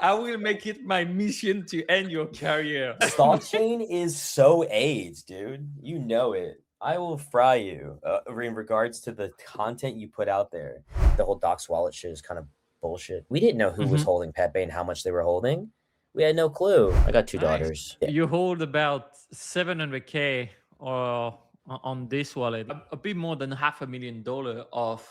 I will make it my mission to end your career. Stockchain is so AIDS, dude. You know it. I will fry you in regards to the content you put out there. The whole doxed-wallet shit is kind of bullshit. We didn't know who was holding Pepe and how much they were holding. We had no clue. I got two daughters. You hold about 700K or on this wallet, a bit more than $500,000 of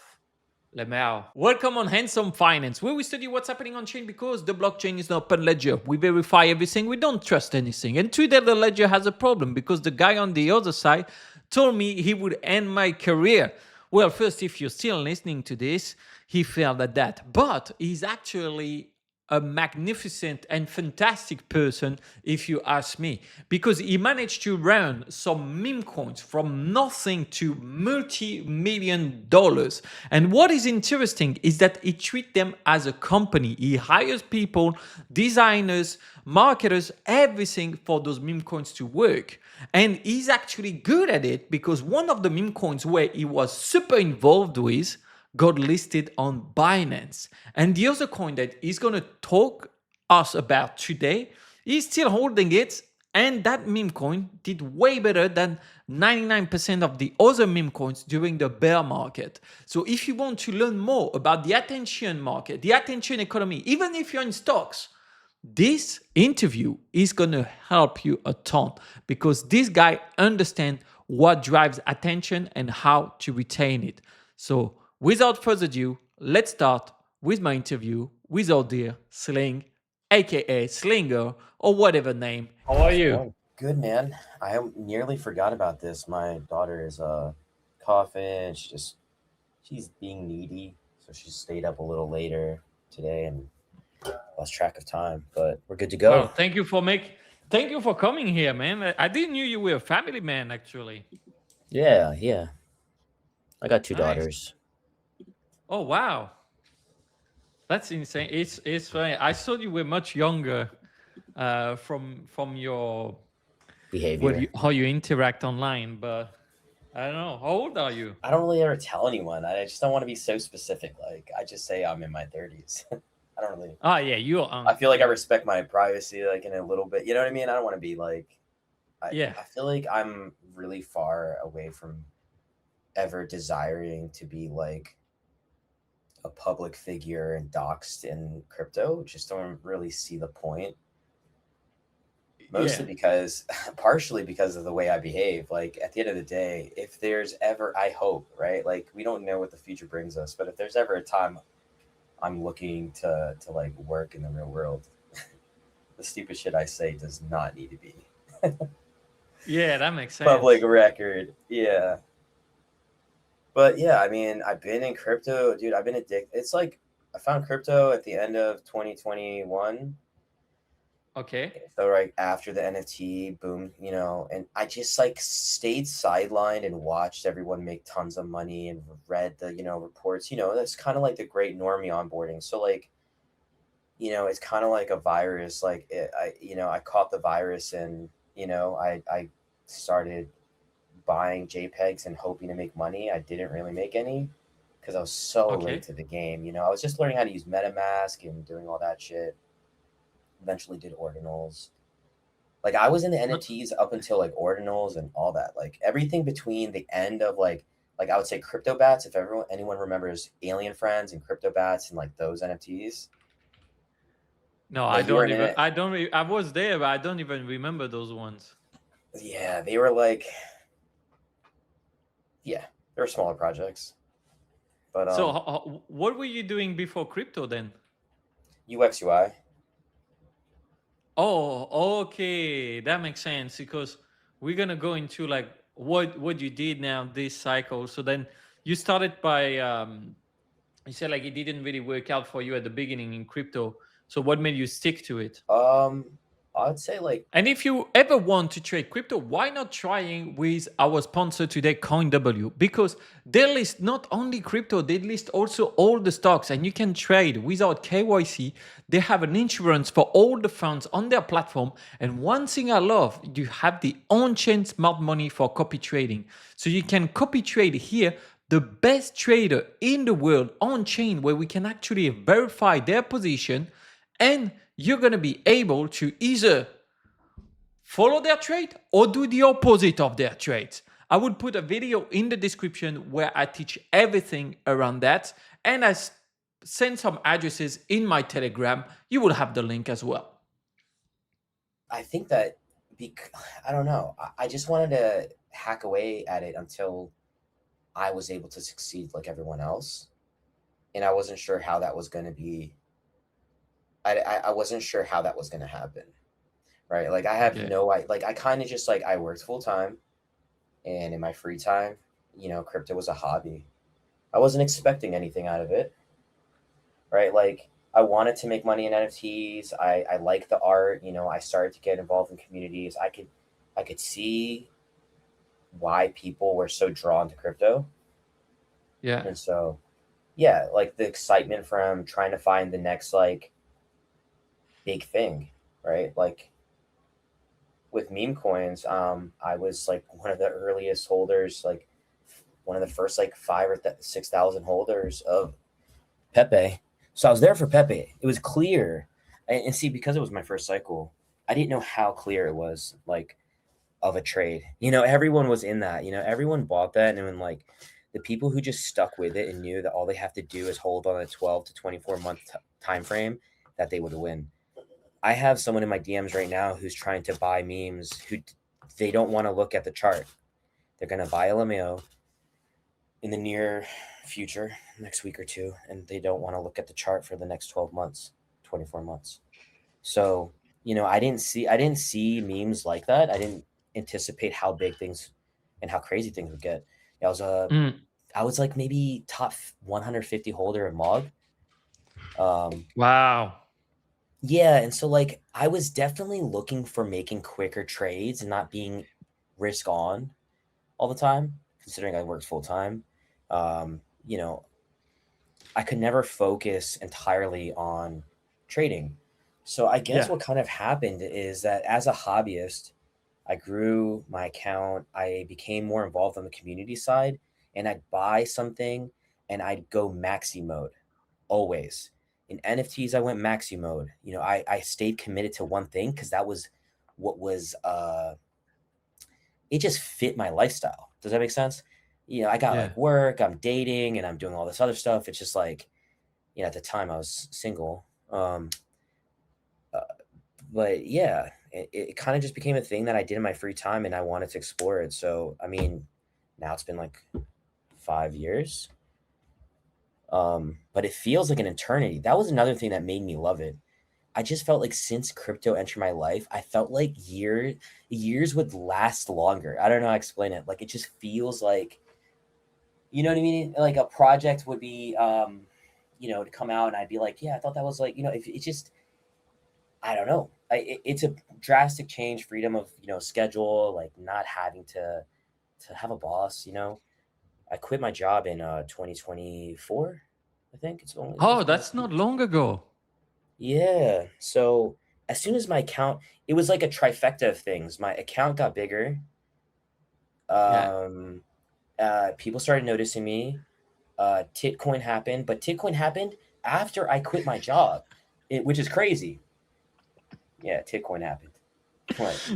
LMAO. Welcome on Handsome Finance, where we study what's happening on chain because the blockchain is an open ledger. We verify everything. We don't trust anything. And today the ledger has a problem because the guy on the other side told me he would end my career. Well, first, if you're still listening to this, he failed at that. But he's actually a magnificent and fantastic person, if you ask me, because he managed to run some meme coins from nothing to multi-million dollars. And what is interesting is that he treats them as a company. He hires people, designers, marketers, everything for those meme coins to work. And he's actually good at it because one of the meme coins where he was super involved with got listed on Binance. And the other coin that he's going to talk us about today, he's still holding it. And that meme coin did way better than 99% of the other meme coins during the bear market. So if you want to learn more about the attention market, the attention economy, even if you're in stocks, this interview is going to help you a ton because this guy understands what drives attention and how to retain it. So without further ado, let's start with my interview with our dear Sling, aka Slinger, or whatever name. How are you? Oh, good, man. I nearly forgot about this. My daughter is coughing. She's being needy, so she stayed up a little later today and lost track of time. But we're good to go. Well, thank you for coming here, man. I didn't know you were a family man, actually. Yeah. I got two daughters. Oh wow, that's insane. It's funny. I thought you were much younger from your Behavior. how you interact online, but I don't know. How old are you? I don't really ever tell anyone. I just don't want to be so specific. Like I just say I'm in my 30s. I don't really. Oh yeah, you. I feel like I respect my privacy, like in a little bit. You know what I mean? I don't want to be like. I feel like I'm really far away from ever desiring to be like a public figure and doxed in crypto. Just don't really see the point. Mostly because, partially because of the way I behave. Like at the end of the day, if there's ever, I hope, right? Like we don't know what the future brings us, but if there's ever a time I'm looking to like work in the real world, the stupid shit I say does not need to be. Yeah, that makes sense. Public record. Yeah. But yeah, I mean, I've been in crypto, dude. I've been addicted. It's like I found crypto at the end of 2021. Okay. So right after the NFT boom, and I just like stayed sidelined and watched everyone make tons of money and read the, reports. That's kind of like the great normie onboarding. So like, it's kind of like a virus. Like I caught the virus and, I started buying JPEGs and hoping to make money. I didn't really make any because I was so late to the game. I was just learning how to use MetaMask and doing all that shit. Eventually did ordinals. Like I was in the NFTs up until like ordinals and all that. Like everything between the end of like I would say crypto bats. If anyone remembers Alien Friends and crypto bats and like those NFTs. No, I don't even. I was there, but I don't even remember those ones. Yeah, they were like. Yeah, they were smaller projects. But so, what were you doing before crypto then? UX UI. Oh, okay, that makes sense because we're gonna go into like what you did now this cycle. So then you started by you said like it didn't really work out for you at the beginning in crypto. So what made you stick to it? I'd say like. And if you ever want to trade crypto, why not trying with our sponsor today, CoinW? Because they list not only crypto, they list also all the stocks and you can trade without KYC. They have an insurance for all the funds on their platform. And one thing I love, you have the on-chain smart money for copy trading. So you can copy trade here the best trader in the world on chain where we can actually verify their position and you're going to be able to either follow their trade or do the opposite of their trades. I would put a video in the description where I teach everything around that. And I send some addresses in my Telegram. You will have the link as well. I think that, I don't know. I just wanted to hack away at it until I was able to succeed like everyone else. And I wasn't sure how that was going to be. I wasn't sure how that was going to happen. Right. Like I have like I kind of just like I worked full time, and in my free time, crypto was a hobby. I wasn't expecting anything out of it. Right. Like I wanted to make money in NFTs. I like the art. I started to get involved in communities. I could see why people were so drawn to crypto. Yeah. And so, yeah, like the excitement from trying to find the next like big thing, right? Like with meme coins, I was like one of the earliest holders, like one of the first like 5,000 or 6,000 holders of PEPE. So I was there for PEPE. It was clear. And see, because it was my first cycle, I didn't know how clear it was, like, of a trade. Everyone was in that. Everyone bought that. And when, like, the people who just stuck with it and knew that all they have to do is hold on a 12 to 24-month time frame, that they would win. I have someone in my DMs right now who's trying to buy memes who they don't want to look at the chart. They're going to buy LMAO in the near future, next week or two, and they don't want to look at the chart for the next 12 months, 24 months. So, I didn't see memes like that. I didn't anticipate how big things and how crazy things would get. I was like maybe top 150 holder of MOG. Wow. Yeah, and so like I was definitely looking for making quicker trades and not being risk on all the time, considering I worked full time. I could never focus entirely on trading. So I guess what kind of happened is that as a hobbyist, I grew my account. I became more involved on the community side, and I'd buy something and I'd go maxi mode always. In NFTs, I went maxi mode. I stayed committed to one thing because that was what was, it just fit my lifestyle. Does that make sense? I got like work, I'm dating, and I'm doing all this other stuff. It's just like, at the time I was single. But yeah, it kind of just became a thing that I did in my free time, and I wanted to explore it. So, I mean, now it's been like 5 years. But it feels like an eternity. That was another thing that made me love it. I just felt like since crypto entered my life, I felt like years would last longer. I don't know how to explain it. Like, it just feels like, you know what I mean? Like a project would be, to come out and I'd be like, yeah, I thought that was like, if it just, I don't know. It's a drastic change, freedom of, schedule, like not having to have a boss, I quit my job in 2024. I think it's only. Oh, that's not long ago. Yeah. So as soon as my account, it was like a trifecta of things. My account got bigger. People started noticing me. Titcoin happened, but Titcoin happened after I quit my job, which is crazy. Yeah, Titcoin happened.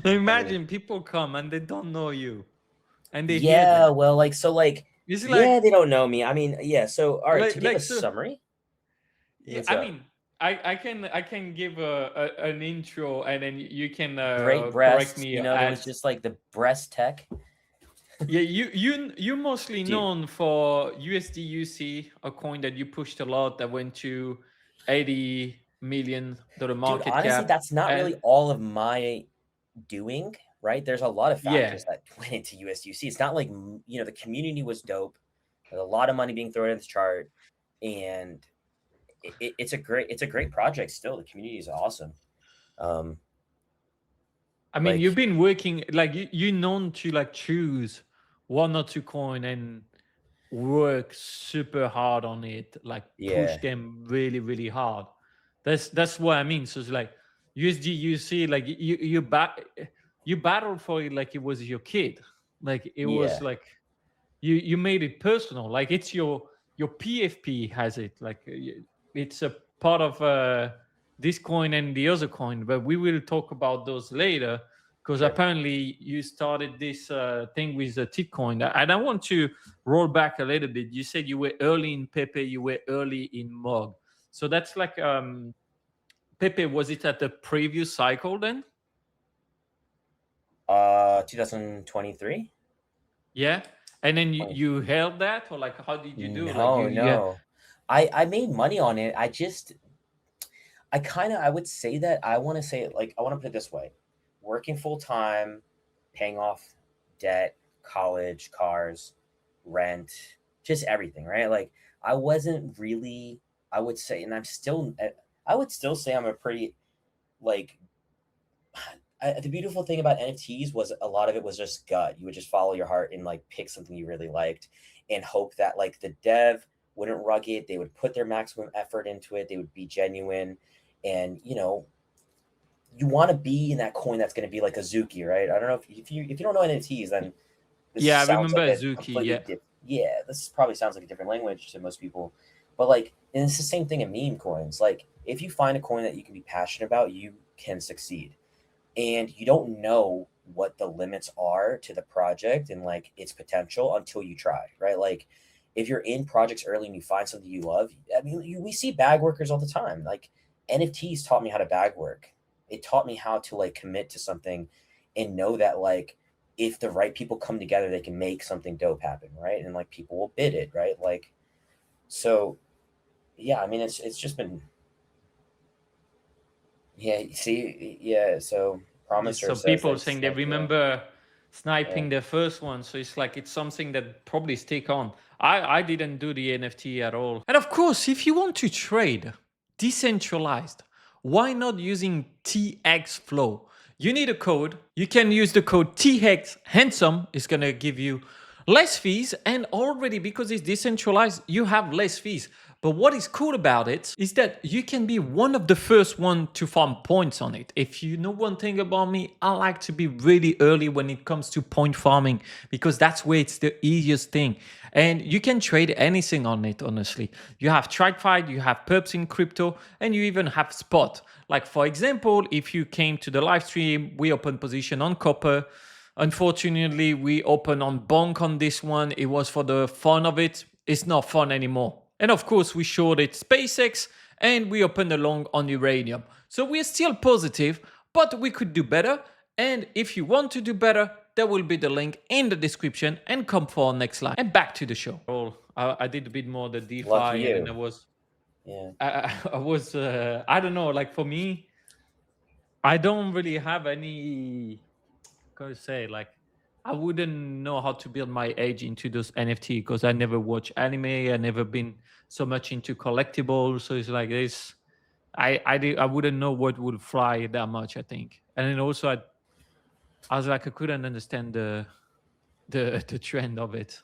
Imagine people come and they don't know you, and they hear yeah, that. well, like so, like It's yeah, like they don't know me. I mean, yeah. So all right, to give like a so. summary. Yeah, What's I up? mean, I can give an intro, and then you can Great correct breast. me. There was just like the breast tech. Yeah, you mostly Dude. known for USDUC, a coin that you pushed a lot that went to $80 million market Dude, honestly, cap. that's not And really all of my doing, right? There's a lot of yeah, factors that went into USUC. It's not like, the community was dope. There's a lot of money being thrown at this chart, and it's a great project still. The community is awesome. I mean, Like, you've been working like you known to like choose one or two coin and work super hard on it, like push yeah, them really really hard. That's what I mean. So it's like USDUC, like you battled for it like it was your kid, like it was yeah, like you made it personal, like it's your PFP has it, like it's a part of this coin and the other coin, but we will talk about those later because Sure. apparently you started this thing with the Titcoin. And I want to roll back a little bit. You said you were early in Pepe, you were early in MOG. So that's like Pepe, was it at the previous cycle then? 2023. Yeah. And then you held that, or like how did you do? Like No, yeah. no. I made money on it. I would say that I want to say like I want to put it this way. Working full time, paying off debt, college, cars, rent, just everything, right? Like I wasn't really I would say and I would still say I'm a pretty like the beautiful thing about NFTs was a lot of it was just gut. You would just follow your heart and like pick something you really liked and hope that like the dev wouldn't rug it. They would put their maximum effort into it. They would be genuine. And you want to be in that coin that's going to be like a Zuki, right? I don't know if you don't know NFTs, then this Yeah, I sounds remember like a Azuki. completely Yeah. different. Yeah, this probably sounds like a different language to most people, but like, and it's the same thing in meme coins. Like, if you find a coin that you can be passionate about, you can succeed, and you don't know what the limits are to the project and like its potential until you try, right? Like, if you're in projects early and you find something you love, I mean, we see bag workers all the time. Like, NFTs taught me how to bag work. It taught me how to like commit to something and know that like if the right people come together, they can make something dope happen, right? And like people will bid it, right? Like so yeah, I mean it's just been yeah, see yeah, so Promiser Some says that people it's saying they like remember yeah. sniping their first one, so it's like it's something that probably stick on. I didn't do the NFT at all. And of course, if you want to trade decentralized, why not using TX Flow? You need a code. You can use the code TX Handsome. It's gonna give you less fees, and already because it's decentralized, you have less fees. But what is cool about it is that you can be one of the first one to farm points on it. If you know one thing about me, I like to be really early when it comes to point farming because that's where it's the easiest thing. And you can trade anything on it, honestly. You have TradFi, you have perps in crypto, and you even have spot. Like for example, if you came to the live stream, we open position on copper. Unfortunately, we open on bonk on this one. It was for the fun of it. It's not fun anymore. And of course, we showed it SpaceX and we opened a long on uranium. So we're still positive, but we could do better. And if you want to do better, there will be the link in the description and come for our next slide. And back to the show. I did a bit more the DeFi Lucky and then you. I was, Yeah. I was, I don't know, like for me, I don't really have any gotta say, like, I wouldn't know how to build my age into those NFT because I never watch anime. I never been so much into collectibles. So it's like this. I wouldn't know what would fly that much. I think, and then also I was like I couldn't understand the trend of it.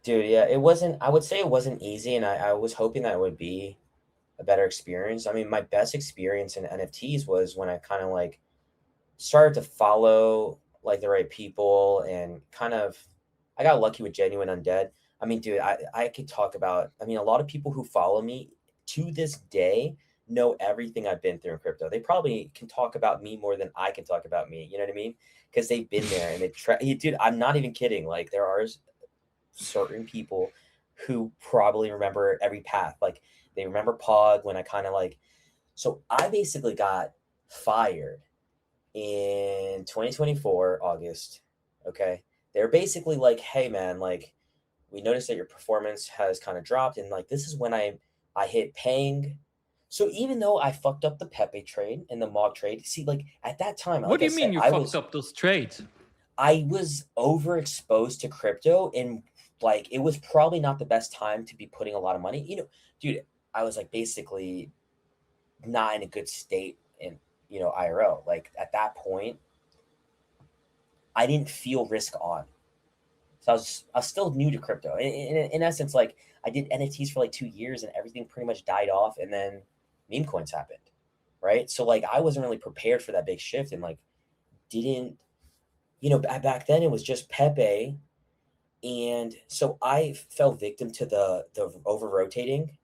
Dude, yeah, it wasn't I would say it wasn't easy and I was hoping that it would be a better experience. I mean, my best experience in NFTs was when I kind of like started to follow like the right people and kind of I got lucky with Genuine Undead. I mean, dude, I could talk about I mean, a lot of people who follow me to this day know everything I've been through in crypto. They probably can talk about me more than I can talk about me. You know what I mean? Because they've been there and dude, I'm not even kidding. Like there are certain people who probably remember every path. Like they remember Pog when I kind of like so I basically got fired in 2024 August. Okay. They're basically like, hey man, like we noticed that your performance has kind of dropped. And like this is when I hit paying. So even though I fucked up the Pepe trade and the MOG trade, see, like at that time, What like do I you said, mean you fucked up those trades? I was overexposed to crypto and like it was probably not the best time to be putting a lot of money. Dude, I was like basically not in a good state in IRO. Like at that point, I didn't feel risk on. So I was still new to crypto. In essence, like I did NFTs for like 2 years and everything pretty much died off and then meme coins happened. Right. So like I wasn't really prepared for that big shift and like didn't, back then it was just Pepe. And so I fell victim to the over rotating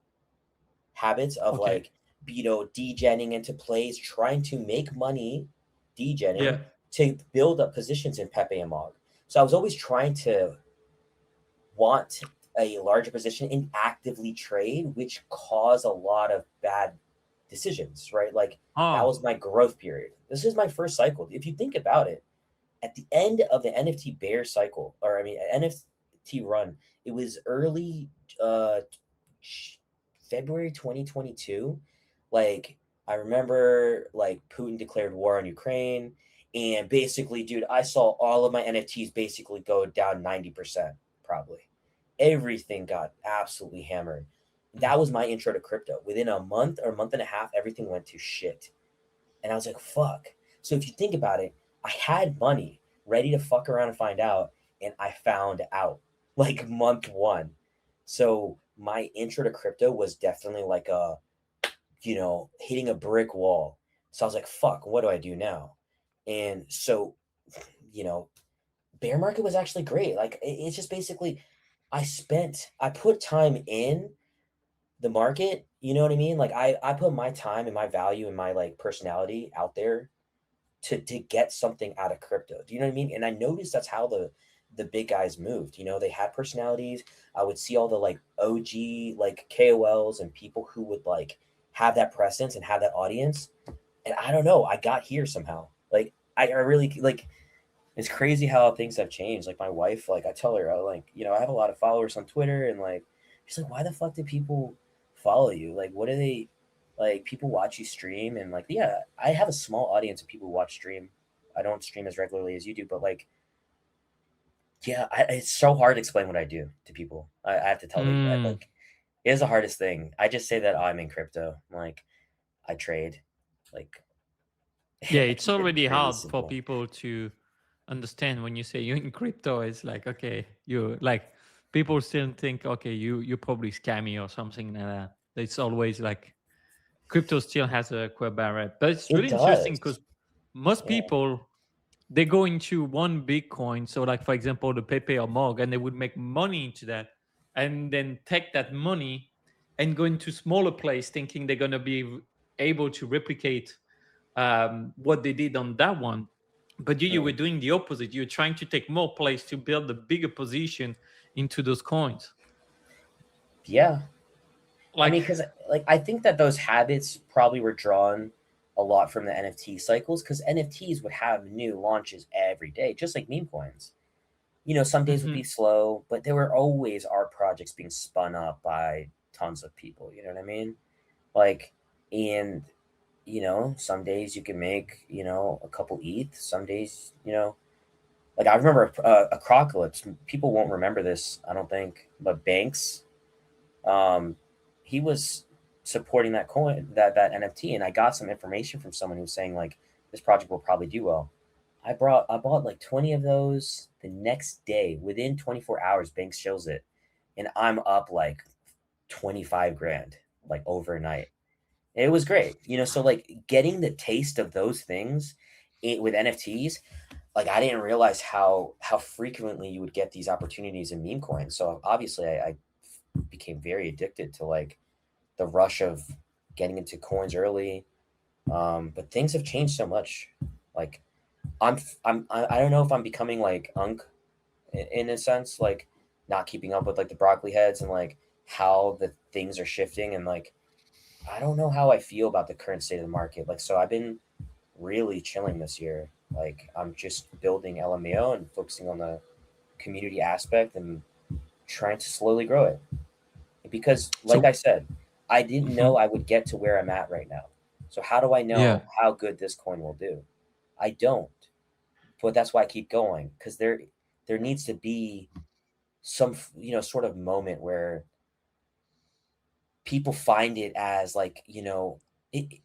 habits of Okay. like degenning into plays, trying to make money, Yeah. degenning to build up positions in PEPE and MOG. So I was always trying to want a larger position and actively trade, which caused a lot of bad decisions, right? Like that Oh. was my growth period. This is my first cycle. If you think about it, at the end of the NFT bear cycle, or I mean NFT run, it was early uh February 2022. Like I remember like Putin declared war on Ukraine, and basically, dude, I saw all of my NFTs basically go down 90%, probably. Everything got absolutely hammered. That was my intro to crypto. Within a month or a month and a half, everything went to shit. And I was like, fuck. So if you think about it, I had money ready to fuck around and find out, and I found out like month one. So my intro to crypto was definitely like hitting a brick wall. So I was like, fuck, what do I do now? And so, you know, bear market was actually great. Like it's just basically I put time in the market, you know what I mean? Like I put my time and my value and my like personality out there to get something out of crypto. Do you know what I mean? And I noticed that's how the big guys moved. They had personalities. I would see all the like OG like KOLs and people who would like have that presence and have that audience. And I don't know, I got here somehow. Like I really like it's crazy how things have changed. Like my wife, like I tell her, I have a lot of followers on Twitter, and like she's like, why the fuck do people follow you? Like, what do they like? People watch you stream, and like, yeah, I have a small audience of people who watch stream. I don't stream as regularly as you do, but like, yeah, it's so hard to explain what I do to people. I have to tell you, Mm. like, it is the hardest thing. I just say that I'm in crypto, like, I trade, like, Yeah, I it's keep it already really hard for simple. people to understand when you say you're in crypto. It's like, okay, you like people still think, okay, you probably scammy or something like that. It's always like crypto still has a quite bad rep. But it's It really interesting does, because most yeah. people they go into one Bitcoin. So, like for example, the PEPE or MOG, and they would make money into that, and then take that money and go into smaller place, thinking they're gonna be able to replicate what they did on that one. But you were Mm. doing the opposite. You're trying to take more place to build a bigger position into those coins. Yeah, I mean, Like, because like I think that those habits probably were drawn a lot from the NFT cycles because NFTs would have new launches every day, just like meme coins. Some days would be mhm, slow, but there were always art projects being spun up by tons of people. You know what I mean? Like, and some days you can make a couple ETH. Some days, like I remember a Crocalypse. People won't remember this, I don't think, but Banks um, he was supporting that coin, that NFT, and I got some information from someone who was saying like this project will probably do well. I bought like 20 of those. The next day, within 24 hours, Banks shows it, and I'm up like 25 grand like overnight. It was great, so like getting the taste of those things with NFTs, like I didn't realize how frequently you would get these opportunities in meme coins. So obviously, I became very addicted to like the rush of getting into coins early. But things have changed so much. Like I don't know if I'm becoming like unk in a sense, like not keeping up with like the broccoli heads and like how the things are shifting, and like I don't know how I feel about the current state of the market. Like so I've been really chilling this year. Like I'm just building LMAO and focusing on the community aspect and trying to slowly grow it. Because like I so, said, I didn't know mhm, I would get to where I'm at right now. So how do I yeah, know how good this coin will do? I don't. But that's why I keep going, because there needs to be some sort of moment where people find it as like it,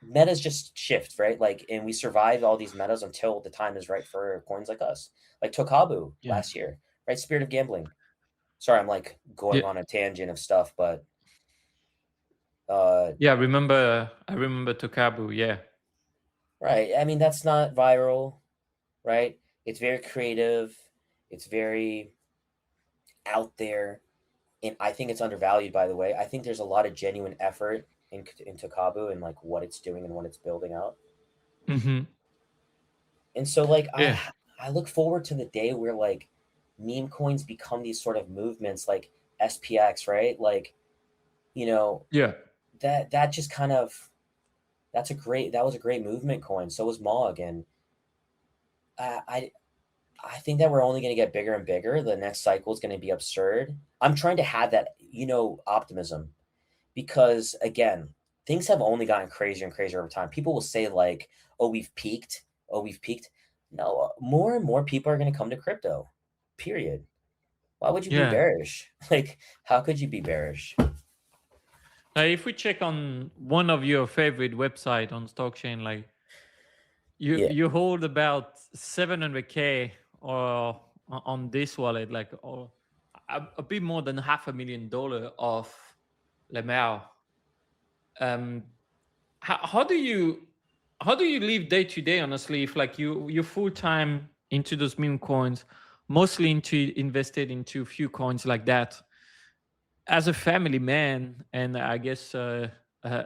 metas just shift, right? Like, and we survived all these metas until the time is right for coins like us, like Tokabu yeah, last year, right? Spirit of gambling. Sorry, I'm like yeah, going on a tangent of stuff, but uh yeah. I remember Tokabu. Yeah, right. I mean, that's not viral, right? It's very creative. It's very out there. And I think it's undervalued, by the way. I think there's a lot of genuine effort into Kabu and like what it's doing and what it's building out. Mm-hmm. And so like Yeah. I look forward to the day where like meme coins become these sort of movements like SPX, right? Like, you know, Yeah. that just kind of that was a great movement coin. So was MOG, and uh, I I think that we're only going to get bigger and bigger. The next cycle is going to be absurd. I'm trying to have that, optimism, because again, things have only gotten crazier and crazier over time. People will say like, "Oh, we've peaked. Oh, we've peaked." No, more and more people are going to come to crypto. Period. Why would you be Yeah. bearish? Like, how could you be bearish? Now, if we check on one of your favorite website on Stockchain, like Yeah. you hold about 700K or on this wallet, like or a bit more than $500,000 of LMAO. Um, how do you live day to day? Honestly, if like you're full time into those meme coins, mostly into invested into few coins like that. As a family man, and I guess I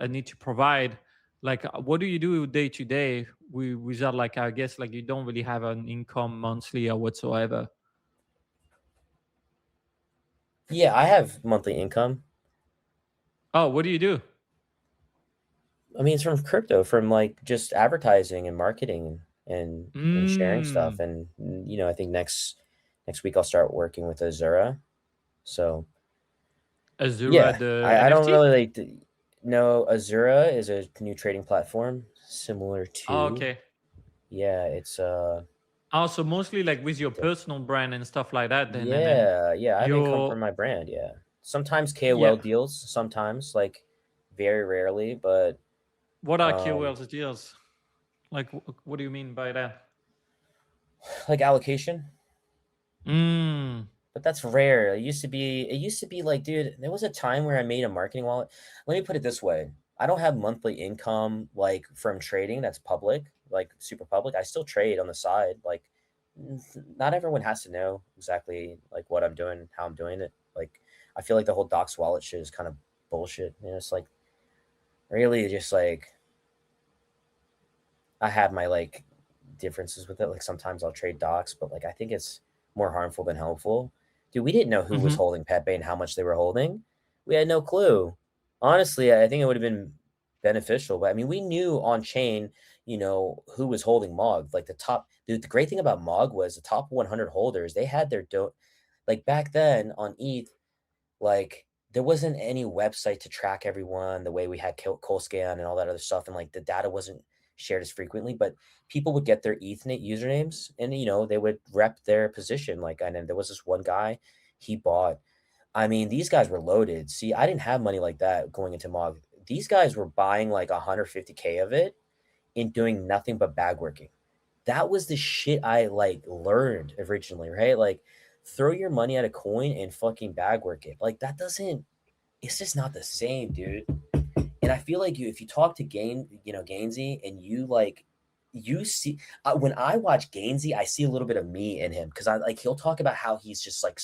need to provide. Like, what do you do day to day without like I guess like you don't really have an income monthly or whatsoever? Yeah, I have monthly income. Oh, what do you do? I mean, it's from crypto, from like just advertising and marketing and sharing stuff. Mm, And I think next week I'll start working with Azura. So Azura, yeah, the I don't NFT. really like no, Azura is a new trading platform similar Oh, to, okay. yeah, it's Also, mostly like with your personal brand and stuff like that. Then and then yeah, I have income from your my brand. Yeah, sometimes yeah. KOL deals, sometimes like very rarely, but What are um KOL's deals? Like, what do you mean by that? like allocation. Mm, But that's rare. It used to be like, dude, there was a time where I made a marketing wallet. Let me put it this way. I don't have monthly income like from trading that's public, like super public. I still trade on the side. Like not everyone has to know exactly like what I'm doing, how I'm doing it. Like I feel like the whole doxed-wallet shit is kind of bullshit. It's like really just like I have my like differences with it. Like sometimes I'll trade docs, but like I think it's more harmful than helpful. Dude, we didn't know who was mm-hmm. holding Pepe and how much they were holding. We had no clue. Honestly, I think it would have been beneficial. But I mean, we knew on chain, who was holding MOG. Like the top, dude, the great thing about MOG was the top 100 holders, they had their like back then on ETH, like there wasn't any website to track everyone the way we had Colscan and all that other stuff, and like the data wasn't shared as frequently. But people would get their Ethernet usernames, and they would rep their position. Like, and then there was this one guy, he bought. I mean, these guys were loaded. See, I didn't have money like that going into MOG. These guys were buying like 150K of it and doing nothing but bag working. That was the shit I like learned originally, right? Like throw your money at a coin and fucking bag work it. Like that doesn't it's just not the same, dude. And I feel like if you talk to Gainsey, and you see when I watch Gainsey, I see a little bit of me in him, because I like he'll talk about how he's just like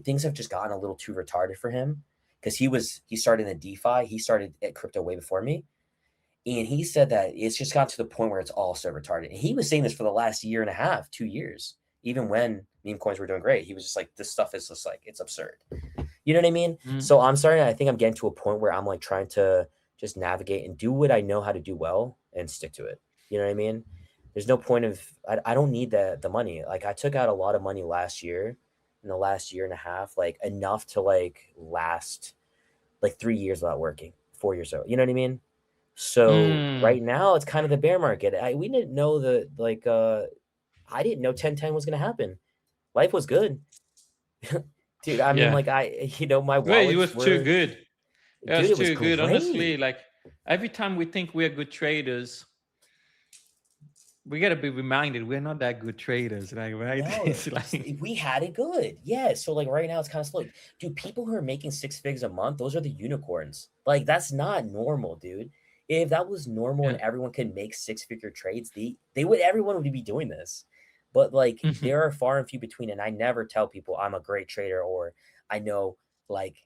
things have just gotten a little too retarded for him, because he started in DeFi, he started at crypto way before me. And he said that it's just got to the point where it's all so retarded. And he was saying this for the last year and a half, 2 years, even when meme coins were doing great. He was just like, this stuff is just like, it's absurd. You know what I mean? Mm, So I think I'm getting to a point where I'm like trying to just navigate and do what I know how to do well and stick to it. You know what I mean? There's no point of, I don't need the money. Like I took out a lot of money last year, in the last year and a half, like enough to like last like 3 years without working, 4 years old. You know what I mean? So mm, right now it's kind of the bear market. We didn't know I didn't know 1010 was gonna happen. Life was good. Dude, I mean, yeah. like my Well, it wallets was too were, good. It dude, was it was too good. Honestly, great. like every time we think we're good traders, we gotta be reminded we're not that good traders, like right? No, It's like we had it good. Yeah. So like right now it's kind of slow. Dude, people who are making six figs a month, those are the unicorns. Like that's not normal, dude. If that was normal and yeah. everyone could make six-figure trades, everyone would be doing this. But like Mhm. there are far and few between, and I never tell people I'm a great trader, or I know like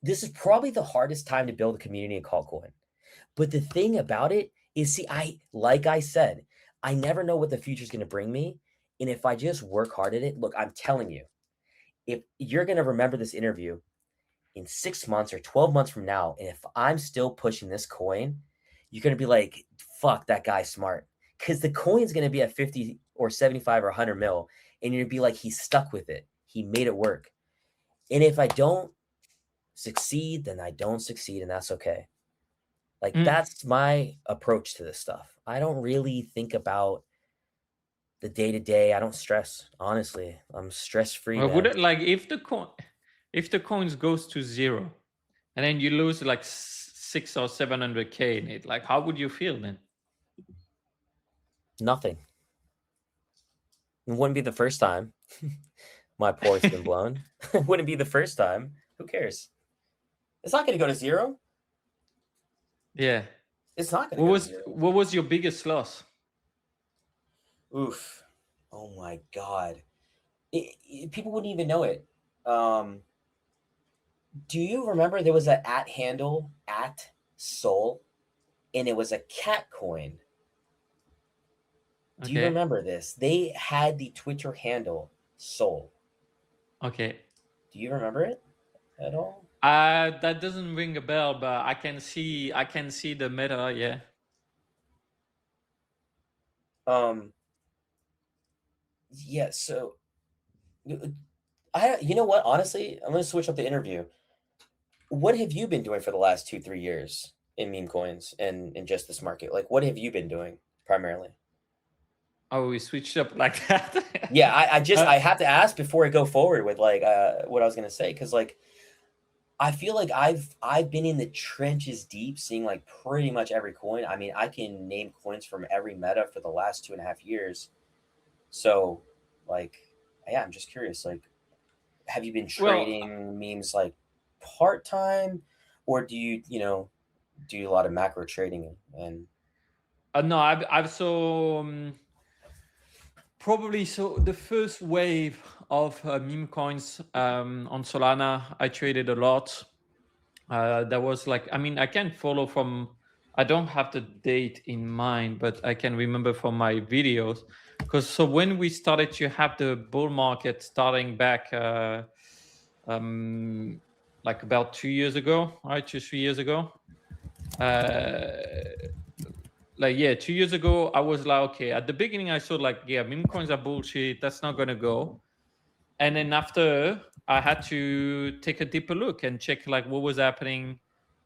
this is probably the hardest time to build a community in altcoin. But the thing about it is, see, like I said, I never know what the future is going to bring me. And if I just work hard at it, look, I'm telling you, if you're going to remember this interview in 6 months or 12 months from now, and if I'm still pushing this coin, you're going to be like, fuck, that guy's smart. Because the coin's going to be at 50 or 75 or 100 mil. And you're going to be like, he's stuck with it. He made it work. And if I don't succeed, then I don't succeed. And that's okay. Like, that's my approach to this stuff. I don't really think about the day to day. I don't stress, honestly. I'm stress free. Well, would it, like, if the coins goes to zero and then you lose like 600 or 700K in it, like, how would you feel then? Nothing. It wouldn't be the first time my port's been blown. It wouldn't be the first time. Who cares? It's not going to go to zero. Yeah. It's not going to go to zero. What was your biggest loss? Oof. Oh my God. People wouldn't even know it. Do you remember there was an @ handle @Soul, and it was a cat coin? Do you remember this? They had the Twitter handle Soul. Okay. Do you remember it at all? That doesn't ring a bell, but I can see the meta, yeah. Yeah, so you know what? Honestly, I'm gonna switch up the interview. What have you been doing for the last 2-3 years in meme coins and in just this market? Like, what have you been doing primarily? Oh, we switched up like that. Yeah, I have to ask before I go forward with like what I was gonna say, because like I feel like I've been in the trenches deep, seeing like pretty much every coin. I mean, I can name coins from every meta for the last 2.5 years. So, like, yeah, I'm just curious. Like, have you been trading memes like part time, or do you do a lot of macro trading and? No, I've probably the first wave of meme coins on Solana, I traded a lot. That was like, I mean, I can follow from, I don't have the date in mind, but I can remember from my videos. Because so when we started to have the bull market starting back like about 2 years ago, right? 2-3 years ago. Like, yeah, 2 years ago, I was like, okay, at the beginning, I thought like, yeah, meme coins are bullshit. That's not going to go. And then after, I had to take a deeper look and check like what was happening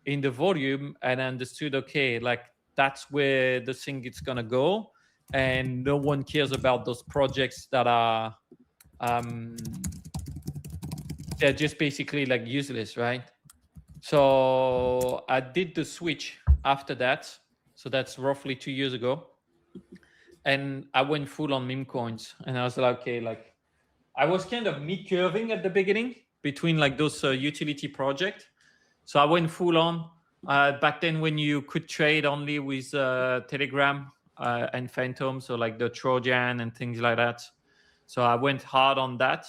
in the volume, and I understood, okay, like that's where the thing is going to go. And no one cares about those projects that are, they're just basically like useless, right? So I did the switch after that. So that's roughly 2 years ago. And I went full on meme coins. And I was like, okay, like I was kind of mid-curving at the beginning between like those utility projects. So I went full on. Back then when you could trade only with Telegram and Phantom, so like the Trojan and things like that. So I went hard on that.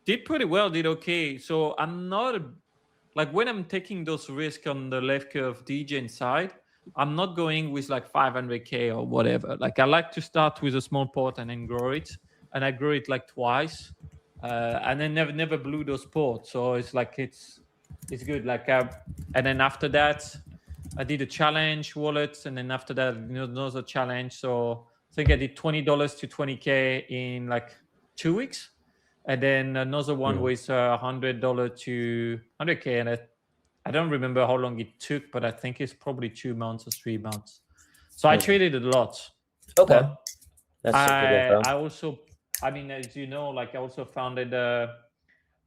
Did pretty well, did okay. So I'm not like when I'm taking those risks on the left curve degen side, I'm not going with like 500K or whatever. Like I like to start with a small pot and then grow it. And I grew it like twice, and then never blew those ports. So it's like it's good. Like and then after that, I did a challenge wallet, and then after that, another challenge. So I think I did $20 to 20K in like 2 weeks, and then another one was $100 to 100K, and I don't remember how long it took, but I think it's probably 2 months or 3 months. So I traded a lot. Okay, but that's I also, I mean, as you know, like I also founded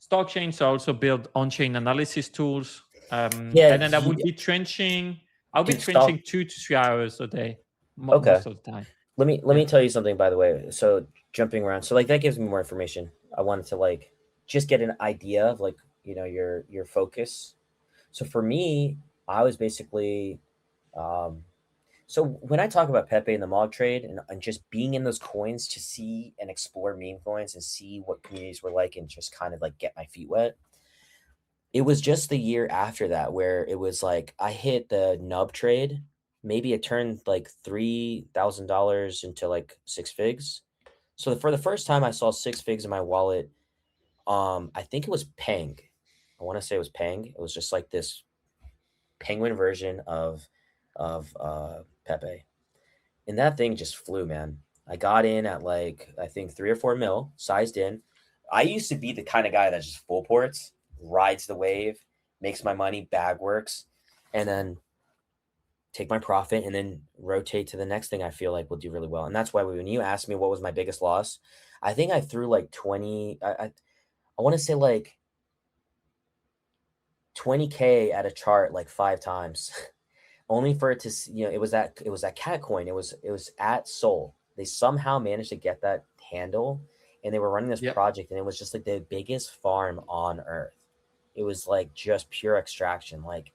Stockchain, so I also build on-chain analysis tools. And then I would be trenching. I'll be trenching 2 to 3 hours a day, most of the time. Let me tell you something, by the way. So jumping around, so like that gives me more information. I wanted to like just get an idea of like your focus. So for me, I was basically so when I talk about PEPE and the MOG trade and just being in those coins to see and explore meme coins and see what communities were like and just kind of like get my feet wet, It was just the year after that where it was like I hit the nub trade. Maybe it turned like $3,000 into like six figs. So for the first time I saw six figs in my wallet, I think it was Peng. I want to say it was Peng. It was just like this penguin version of Pepe. And that thing just flew, man. I got in at like I think 3 or 4 mil, sized in. I used to be the kind of guy that just full ports, rides the wave, makes my money, bag works, and then take my profit and then rotate to the next thing I feel like will do really well. And that's why when you asked me what was my biggest loss, I think I threw like 20. I want to say like 20K at a chart like 5 times. Only for it to it was that cat coin. It was at Sol. They somehow managed to get that handle, and they were running this Yeah. project, and it was just like the biggest farm on earth. It was like just pure extraction. Like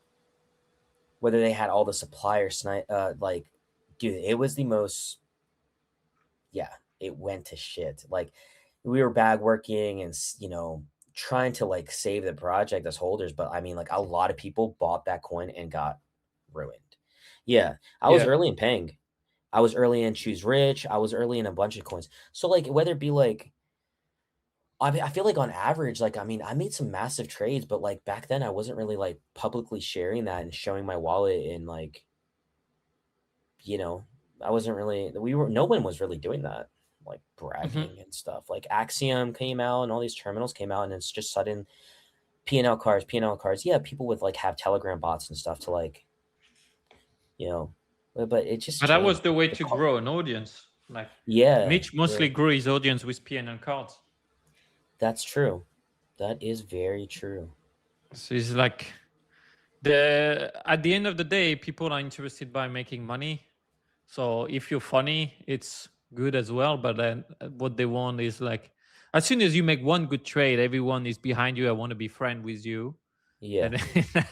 whether they had all the suppliers, like, dude, it was the most. Yeah, it went to shit. Like we were bag working and trying to like save the project as holders, but I mean, like a lot of people bought that coin and got ruined. Yeah, I was Yeah. early in Peng. I was early in Choose Rich. I was early in a bunch of coins. So like whether it be like I mean, I feel like on average, like I mean, I made some massive trades, but like back then I wasn't really like publicly sharing that and showing my wallet and like, you know, I wasn't really no one was really doing that, like Mhm. bragging and stuff. Like Axiom came out and all these terminals came out and it's just sudden P&L cards, P&L cards. Yeah, people would like have Telegram bots and stuff to like, you know, but it just But that was changed. the way to grow an audience. Like Yeah, Mitch yeah, mostly grew his audience with PNL cards. that's true. That is very true. So it's like the at the end of the day, people are interested by making money. So if you're funny, it's good as well. But then what they want is like, as soon as you make one good trade, everyone is behind you. I want to be friend with you, Yeah. and then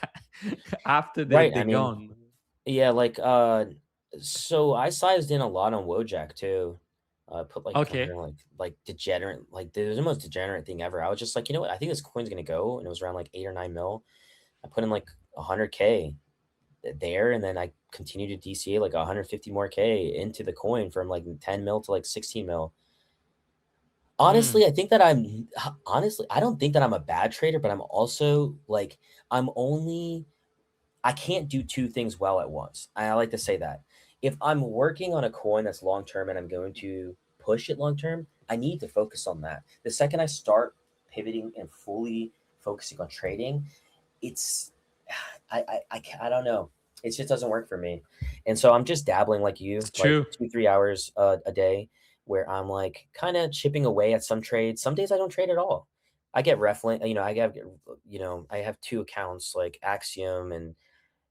after Right. I they're mean, gone. yeah, like so I sized in a lot on Wojak too. Put like I don't Okay. know, like degenerate, like the most degenerate thing ever. I was just like, you know what, I think this coin's gonna go, and it was around like 8 or 9 mil. I put in like 100K there, and then I continued to DCA like 150 more K into the coin from like 10 mil to like 16 mil. Mm. Honestly, I don't think that I'm a bad trader, but I'm also like I'm only I can't do two things well at once. I like to say that. If I'm working on a coin that's long term and I'm going to push it long term, I need to focus on that. The second I start pivoting and fully focusing on trading, it's I don't know. It just doesn't work for me. And so I'm just dabbling like you, It's like true. 2 3 hours a day, where I'm like kind of chipping away at some trades. Some days I don't trade at all. I get reflink, I have two accounts like Axiom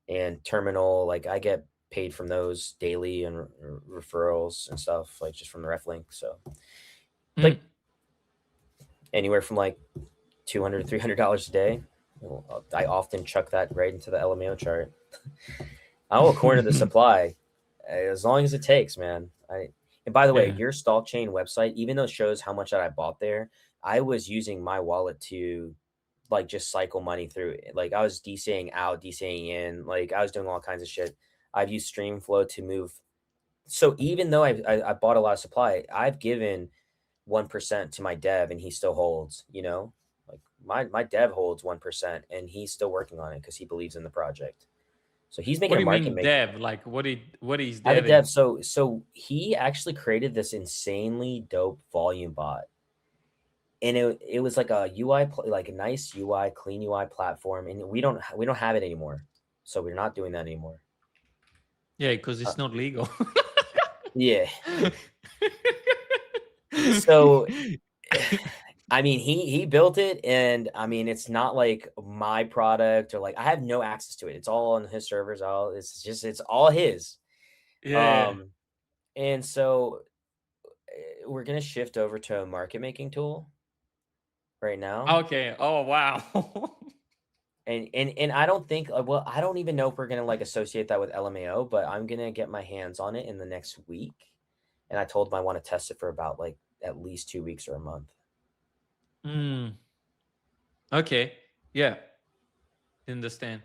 and Terminal. Like I get paid from those daily and referrals and stuff, like just from the ref link. So Mm. like anywhere from like 200 to $300 a day. I often chuck that right into the LMAO chart. I will corner the supply as long as it takes, man. And by the way, Yeah. your stall chain website, even though it shows how much that I bought there, I was using my wallet to like just cycle money through it. Like I was DCing out, DCing in, like I was doing all kinds of shit. I've used Streamflow to move. So even though I bought a lot of supply, I've given 1% to my dev and he still holds, like my dev holds 1% and he's still working on it because he believes in the project. So he's What making do a you market mean make. dev? Like what is I have a dev. deving? So he actually created this insanely dope volume bot. And it was like a like a nice UI, clean UI platform, and we don't have it anymore. So we're not doing that anymore. Yeah, because Uh, it's not legal. yeah. So I mean, he built it, and I mean, it's not like my product or like I have no access to it. It's all on his servers. It's all his. Yeah. Um, and so we're gonna shift over to a market making tool right now. Okay. Oh wow. And I don't think well, I don't even know if we're gonna like associate that with LMAO, but I'm gonna get my hands on it in the next week. And I told him I want to test it for about like at least 2 weeks or a month. Mm. Okay. Yeah. Understand.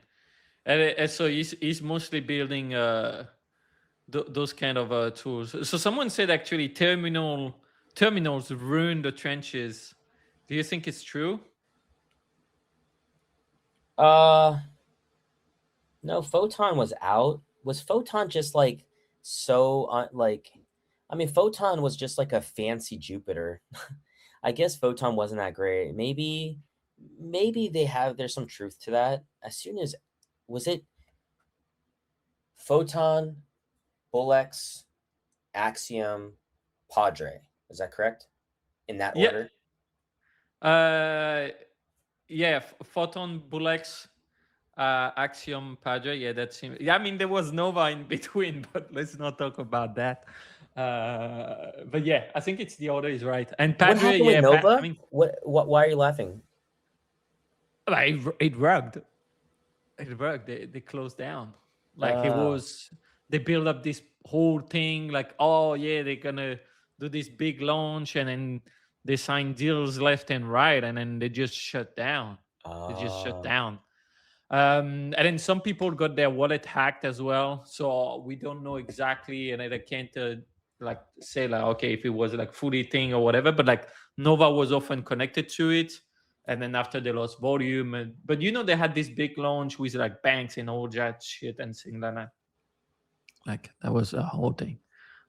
And so he's mostly building those kind of tools. So someone said actually terminals ruin the trenches. Do you think it's true? No, Photon was out. Was Photon just like so like I mean Photon was just like a fancy Jupiter. I guess Photon wasn't that great. Maybe there's some truth to that. As soon as was it Photon, Bullx, Axiom, Padre. Is that correct? In that Yeah. order? Yeah, Photon, Bullx, Axiom, Padre. Yeah, that seems. Yeah, I mean there was Nova in between, but let's not talk about that. But yeah, I think it's the order is right. And What Padre, happened with yeah, Nova? I mean, Why are you laughing? it rugged. It worked. They closed down. Like Uh, they built up this whole thing. Like, oh yeah, they're gonna do this big launch, and then they sign deals left and right, and then they just shut down. They just shut uh, down. And then some people got their wallet hacked as well. So we don't know exactly, and I can't like say like okay if it was like fully thing or whatever. But like Nova was often connected to it, and then after they lost volume, but they had this big launch with like banks and all that shit and things like that. Like that was a whole thing.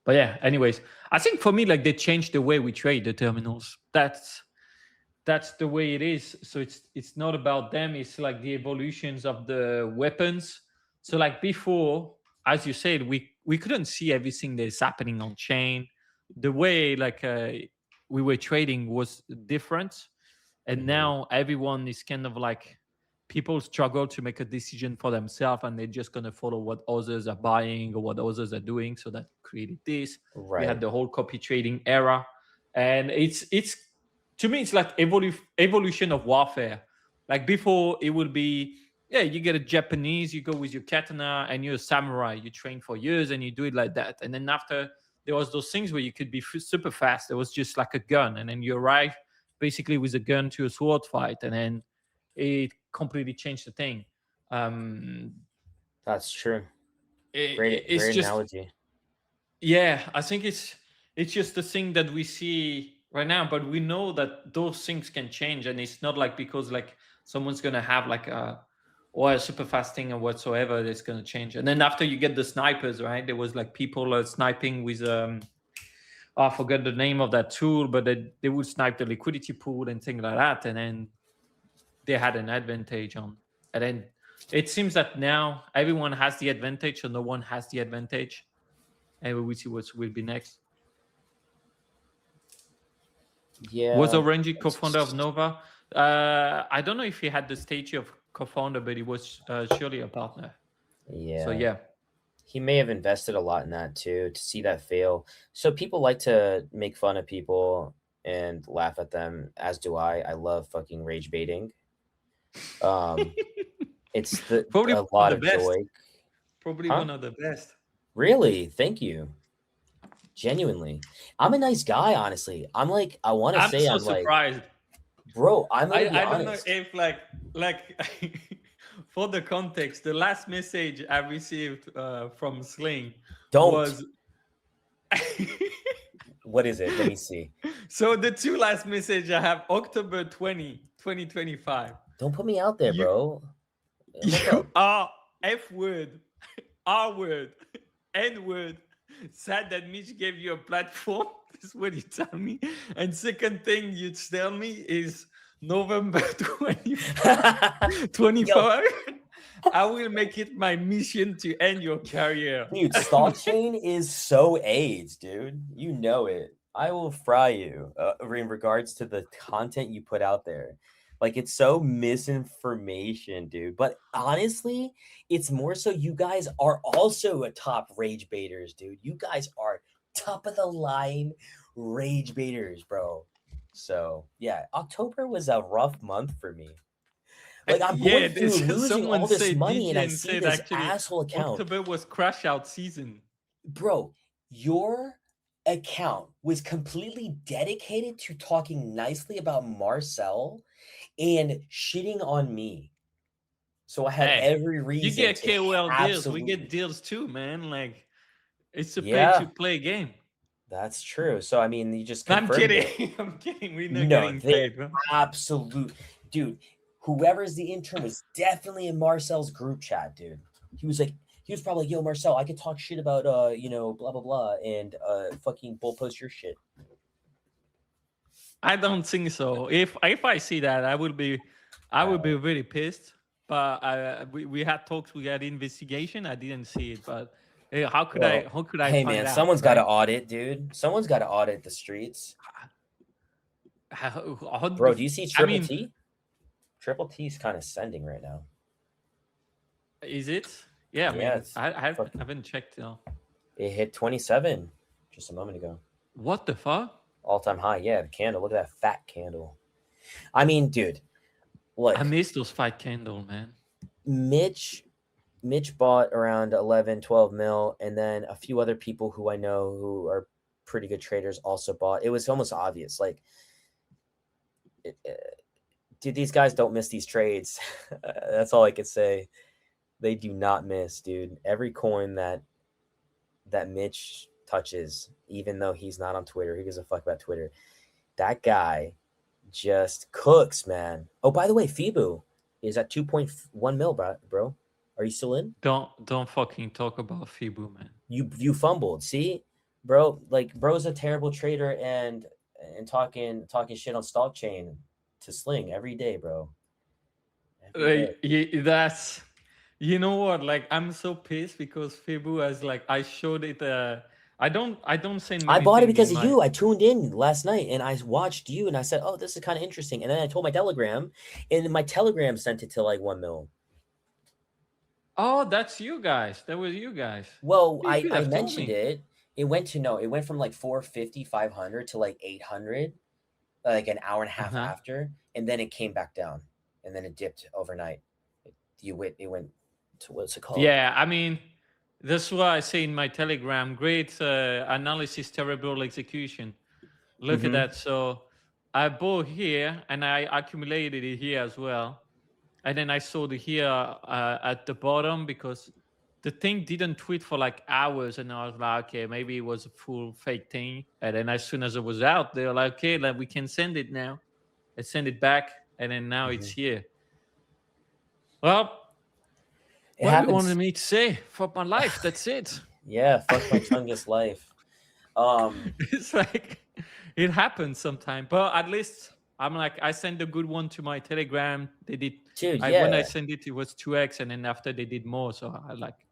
But yeah, anyways, I think for me like they changed the way we trade the terminals. That's the way it is. So it's not about them. It's like the evolutions of the weapons. So like before, as you said, we couldn't see everything that's happening on chain. The way like we were trading was different, and mhm. now everyone is kind of like people struggle to make a decision for themselves, and they're just gonna follow what others are buying or what others are doing. So that created this. We had Right. the whole copy trading era, and it's to me it's like evolution of warfare. Like before it would be, yeah, you get a Japanese, you go with your katana and you're a samurai, you train for years and you do it like that. And then after there was those things where you could be super fast, there was just like a gun, and then you arrive basically with a gun to a sword fight, and then it completely changed the thing. um That's true. it's Great just, analogy. yeah, I think it's just the thing that we see right now, but we know that those things can change, and it's not like because like someone's gonna have like a super fast thing or whatsoever that's gonna change. And then after you get the snipers, right? There was like people sniping with I forgot the name of that tool, but they would snipe the liquidity pool and things like that, and then they had an advantage on. And then it seems that now everyone has the advantage, so no one has the advantage, and we will see what will be next. Was Yeah. Orange co-founder of Nova? I don't know if he had the status of co-founder, but he was surely a partner. So Yeah. yeah. He may have invested a lot in that too to see that fail. So people like to make fun of people and laugh at them, as do I. I love fucking rage baiting. Um, it's Probably a one of lot the of best. joy. Probably Huh? one of the best. Really? Thank you. Genuinely. I'm a nice guy, honestly. I want to I'm say so I'm like, surprised. bro, I'm going to be I don't know honest. if like for the context, the last message I received from Sling Don't. was What is it? Let me see. so the two last message I have October 2025. Don't put me out there, You bro. Hold you up. are F word, R word, N word. Sad that Mitch gave you a platform. This is what you tell me. And second thing you tell me is November 25, Yo, 25. I will make it my mission to end your career. dude, Stockchain is so AIDS, dude. You know it. I will fry you in regards to the content you put out there. Like, it's so misinformation, dude. But honestly, it's more so you guys are also a top rage baiters, dude. You guys are top of the line rage baiters, bro. So, yeah, October was a rough month for me. Like, I'm Yeah, going through losing someone all this said money and I DGN see said this actually asshole account. October was crash out season. Bro, your account was completely dedicated to talking nicely about Marcel and shitting on me. So I had Hey, every you reason get to KOL deals. We absolutely, get deals too, man. Like it's a pay to yeah, play game. that's true. So I mean, you just No, I'm confirmed it. kidding. I'm kidding. We're not No, getting they paid, bro. absolute dude. Whoever's the intern was definitely in Marcel's group chat, dude. He was like, he was probably like, "Yo, Marcel, I could talk shit about blah blah blah, and fucking bull post your shit." I don't think so. If I see that, I would be really pissed. But we had talks, we had investigation. I didn't see it, but Well, how could I hey find man, out, someone's got to right? audit, dude. Someone's got to audit the streets, How bro. Do you see I Triple mean, T? Triple T's kind of sending right now. is it? Yeah, I Yeah, mean, it's I fucking. haven't checked. It hit 27 just a moment ago. What the fuck? All-time high. Yeah, the candle. Look at that fat candle. I mean, dude, I look, missed those fight candle, man. Mitch bought around 11, 12 mil, and then a few other people who I know who are pretty good traders also bought. It was almost obvious. Like, dude, these guys don't miss these trades. That's all I could say. They do not miss, dude. Every coin that Mitch touches, even though he's not on Twitter, he gives a fuck about Twitter. That guy just cooks, man. Oh, by the way, Fibu is at 2.1 mil, bro. Are you still in? Don't fucking talk about Fibu, man. You fumbled. See, bro, like bro's a terrible trader and talking shit on stock chain to Sling every day, bro. Every day. That's you know what? Like I'm so pissed because Fibu has like I showed it. I don't send I many bought it things because in of my. you. I tuned in last night and I watched you and I said, "Oh, this is kind of interesting." And then I told my Telegram, and my Telegram sent it to like 1 mil. Oh, that's you guys. That was you guys. Well, You could I have told mentioned me. it. It went to no, it went from like 450, 500 to like 800, like an hour and a half Uh-huh. after, and then it came back down, and then it dipped overnight. It went to what's it called? Yeah, I mean, that's why I say in my Telegram, great analysis, terrible execution. Look at Mm-hmm. that. So I bought here and I accumulated it here as well. And then I saw the here at the bottom because the thing didn't tweet for like hours. And I was like, okay, maybe it was a full fake thing. And then as soon as it was out, they were like, okay, like we can send it now. I send it back. And then now it's Mm-hmm. here. Well, It what do you wanted happens. me to say for my life? That's it. Yeah, fuck my Chungus life. It's like it happens sometime, but at least I'm like I send a good one to my Telegram. They did. Dude, I when I yeah. sent it, it was 2x, and then after they did more. So I like.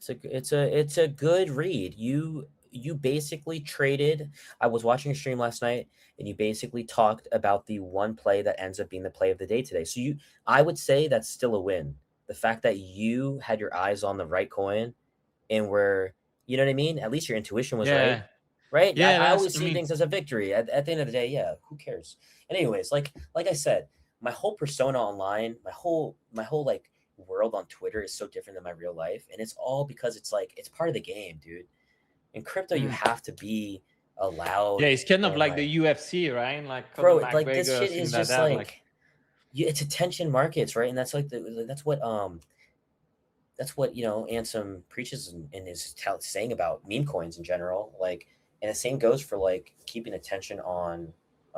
It's a good read. You basically traded. I was watching a stream last night and you basically talked about the one play that ends up being the play of the day today. So I would say that's still a win. The fact that you had your eyes on the right coin and were, you know what I mean? At least your intuition was right. Yeah, Right? I, yeah. I That's. always I see mean, things as a victory. At the end of the day, yeah, who cares? And anyways, like I said, my whole persona online, my whole like world on Twitter is so different than my real life. And it's all because it's like it's part of the game, dude. In crypto, you mm. have to be Yeah, allowed it's kind of and like the like, UFC, right? Like Conor bro, like this McGregor, shit things is like just that. Like, like it's attention markets, right? And that's like that's what Ansem preaches and is saying about meme coins in general. Like, and the same goes for like keeping attention on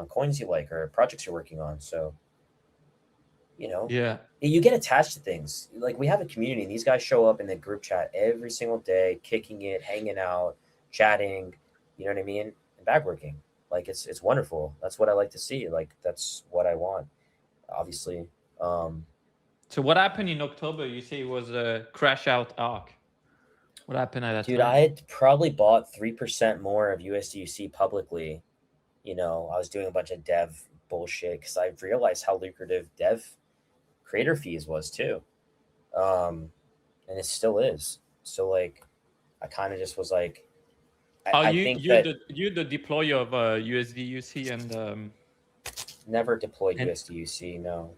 coins you like or projects you're working on. So you know, yeah, you get attached to things. Like we have a community, and these guys show up in the group chat every single day, kicking it, hanging out, chatting. You know what I mean? And bag working. Like it's wonderful. That's what I like to see. Like that's what I want. Obviously. Um, so what happened in October? You say it was a crash out arc. What happened at that Dude, time? I had probably bought 3% more of USDUC publicly. I was doing a bunch of dev bullshit because I realized how lucrative dev creator fees was too. Um, and it still is. So like, I kind of just was like, Oh, I think that you the deployer of USDUC never deployed and USDUC. No,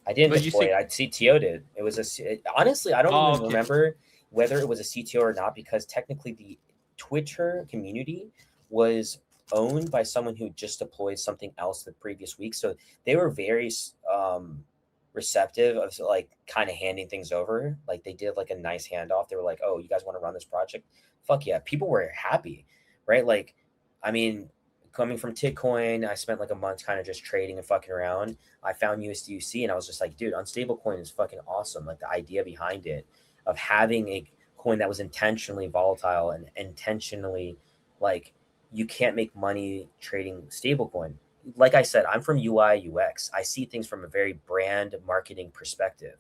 I didn't but you deploy see, it. I CTO'd it. It was honestly, I don't oh even okay, remember whether it was a CTO or not because technically the Twitter community was owned by someone who just deployed something else the previous week. So they were very receptive of like kind of handing things over. Like they did like a nice handoff. They were like, "Oh, you guys want to run this project? Fuck yeah!" People were happy, right? Like, I mean, coming from Titcoin, I spent like a month kind of just trading and fucking around. I found USDuc and I was just like, dude, unstable coin is fucking awesome. Like the idea behind it of having a coin that was intentionally volatile and intentionally like you can't make money trading stablecoin. Like I said, I'm from UI UX. I see things from a very brand marketing perspective.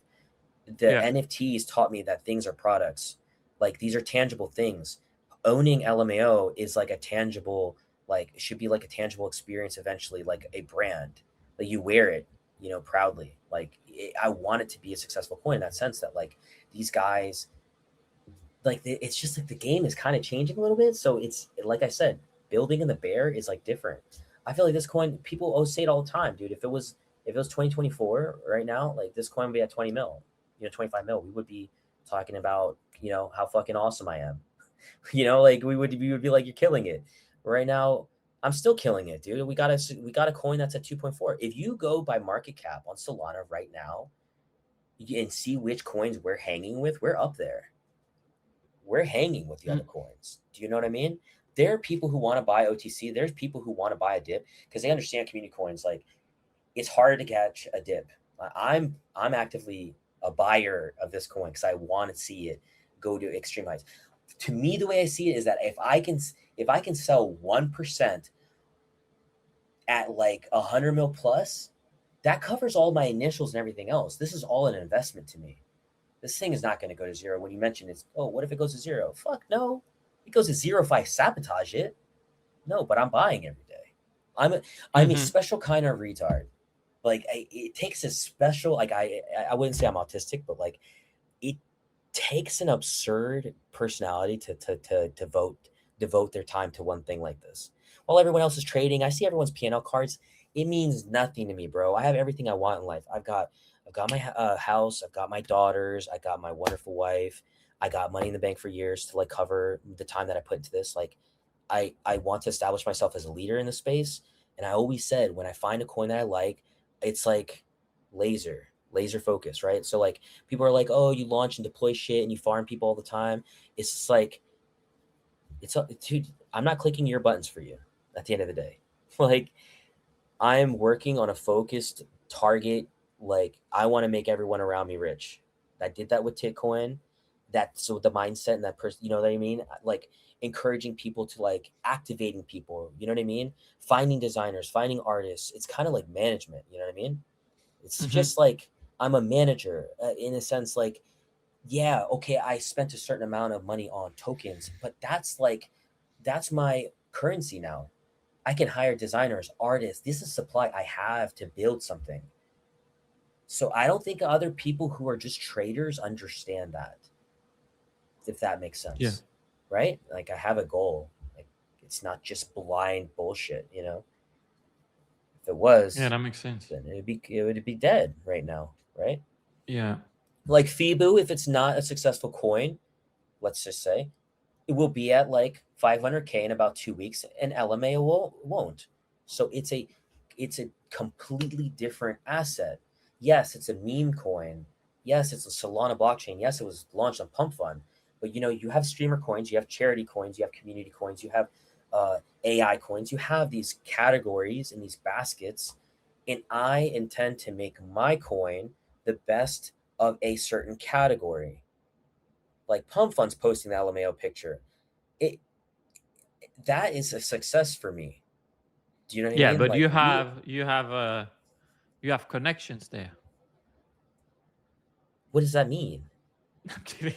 The Yeah. NFTs taught me that things are products. Like these are tangible things. Owning LMAO is like a tangible, like it should be like a tangible experience eventually, like a brand. Like you wear it, you know, proudly. Like I want it to be a successful coin in that sense that like these guys, like it's just like the game is kind of changing a little bit. So it's like I said, building in the bear is like different. I feel like this coin, people always say it all the time, dude. If it was 2024 right now, like this coin would be at 20 mil, 25 mil. We would be talking about, how fucking awesome I am. Like we would be like, you're killing it. Right now, I'm still killing it, dude. We got a coin that's at 2.4. If you go by market cap on Solana right now and see which coins we're hanging with, we're up there. We're hanging with the other Mm. coins. Do you know what I mean? There are people who want to buy OTC. There's people who want to buy a dip because they understand community coins. Like it's hard to catch a dip. I'm actively a buyer of this coin because I want to see it go to extreme heights. To me, the way I see it is that if I can sell 1% at like 100 mil plus, that covers all my initials and everything else. This is all an investment to me. This thing is not going to go to zero. When you mentioned it's, oh, what if it goes to zero? Fuck no. It goes to zero if I sabotage it. No, but I'm buying every day. I'm a Mm-hmm. special kind of retard. Like it takes a special, like I wouldn't say I'm autistic, but like it takes an absurd personality to devote their time to one thing like this. While everyone else is trading, I see everyone's P&L cards. It means nothing to me, bro. I have everything I want in life. I've got my house. I've got my daughters. I got my wonderful wife. I got money in the bank for years to like cover the time that I put into this. Like, I want to establish myself as a leader in the space. And I always said when I find a coin that I like, it's like laser focus, right? So like people are like, oh, you launch and deploy shit and you farm people all the time. It's just like dude, I'm not clicking your buttons for you at the end of the day. Like I'm working on a focused target. Like I want to make everyone around me rich. I did that with Titcoin. That's so the mindset and that person, you know what I mean? Like encouraging people to like activating people, you know what I mean? Finding designers, finding artists. It's kind of like management, you know what I mean? It's Mm-hmm. just like I'm a manager in a sense. Like, yeah, okay, I spent a certain amount of money on tokens, but that's my currency now. I can hire designers, artists. This is supply I have to build something. So I don't think other people who are just traders understand that, if that makes Yeah. sense. Right? Like I have a goal. Like it's not just blind bullshit, you know? If it Yeah, was, that makes sense. then it would be dead right now, right? Yeah. Like Fibu, if it's not a successful coin, let's just say, it will be at like 500K in about 2 weeks, and LMAO won't. So it's a completely different asset. Yes, it's a meme coin. Yes, it's a Solana blockchain. Yes, it was launched on Pump Fund. But you have streamer coins, you have charity coins, you have community coins, you have AI coins. You have these categories in these baskets, and I intend to make my coin the best of a certain category. Like Pump Fund's posting the LMAO picture, it that is a success for me. Do you know what I Yeah, mean? but Like you have connections there. what does that mean? I'm kidding.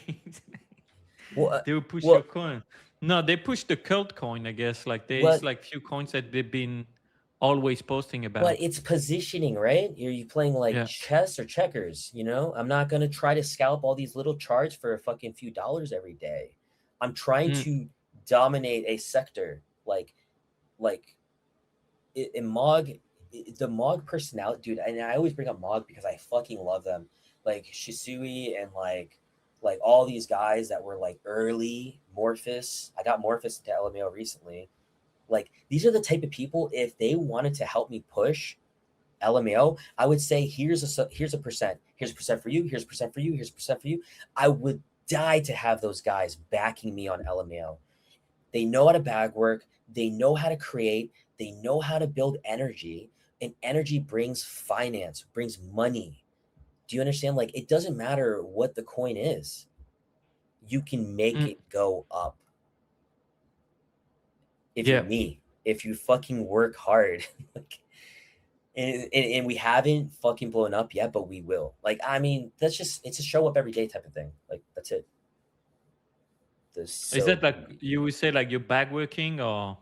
Well, They will push your well, coin. No, they push the cult coin, I guess. Like there's what? like few coins that they've been always posting But about. it's positioning, right? You playing like Yeah. chess or checkers? I'm not gonna try to scalp all these little charts for a fucking few dollars every day. I'm trying Mm. to dominate a sector, like in Mog, the Mog personality, dude. And I always bring up Mog because I fucking love them, like Shisui and like all these guys that were like early Morphus. I got Morphus into LMAO recently. Like these are the type of people, if they wanted to help me push, LMAO, I would say here's a percent, here's a percent for you, here's a percent for you, here's a percent for you. I would die to have those guys backing me on LMAO. They know how to bag work, they know how to create, they know how to build energy, and energy brings finance, brings money. Do you understand? Like, it doesn't matter what the coin is, you can make it go up. If you're me, if you fucking work hard. Like, and we haven't fucking blown up yet, but we will. Like, I mean, that's just, it's a show up every day type of thing. Like, that's it. Is that like you would say like you're bag working or?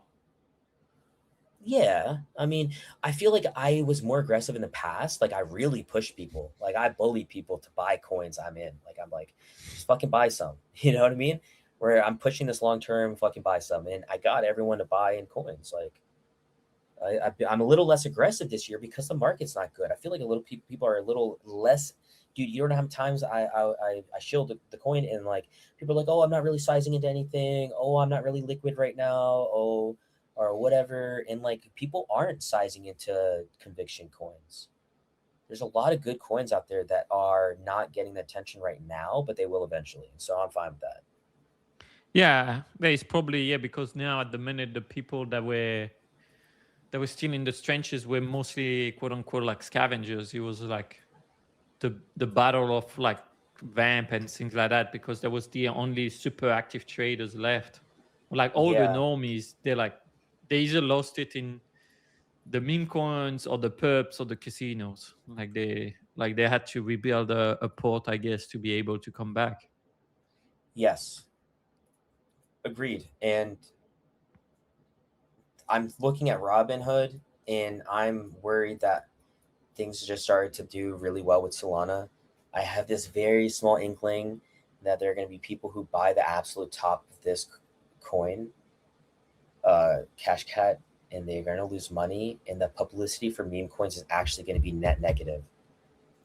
Yeah, I mean, I feel like I was more aggressive in the past. Like, I really push people. Like, I bully people to buy coins I'm in. Like, I'm like, just fucking buy some. You know what I mean? Where I'm pushing this long term, fucking buy some, and I got everyone to buy in coins. Like, I'm a little less aggressive this year because the market's not good. I feel like a little people are a little less. Dude, you don't know how many times I shield the coin, and like people are like, oh, I'm not really sizing into anything. Oh, I'm not really liquid right now. Oh, or whatever. And like people aren't sizing into conviction coins. There's a lot of good coins out there that are not getting the attention right now, but they will eventually. So I'm fine with that. Yeah, there's probably because now at the minute the people that were still in the trenches were mostly quote unquote like scavengers. It was like the battle of like vamp and things like that because there was the only super active traders left. Like all the normies, they either lost it in the meme coins or the perps or the casinos. Like they had to rebuild a port, I guess, to be able to come back. Yes. Agreed. And I'm looking at Robinhood and I'm worried that things just started to do really well with Solana. I have this very small inkling that there are going to be people who buy the absolute top of this coin, Cash Cat, and they're going to lose money. And the publicity for meme coins is actually going to be net negative.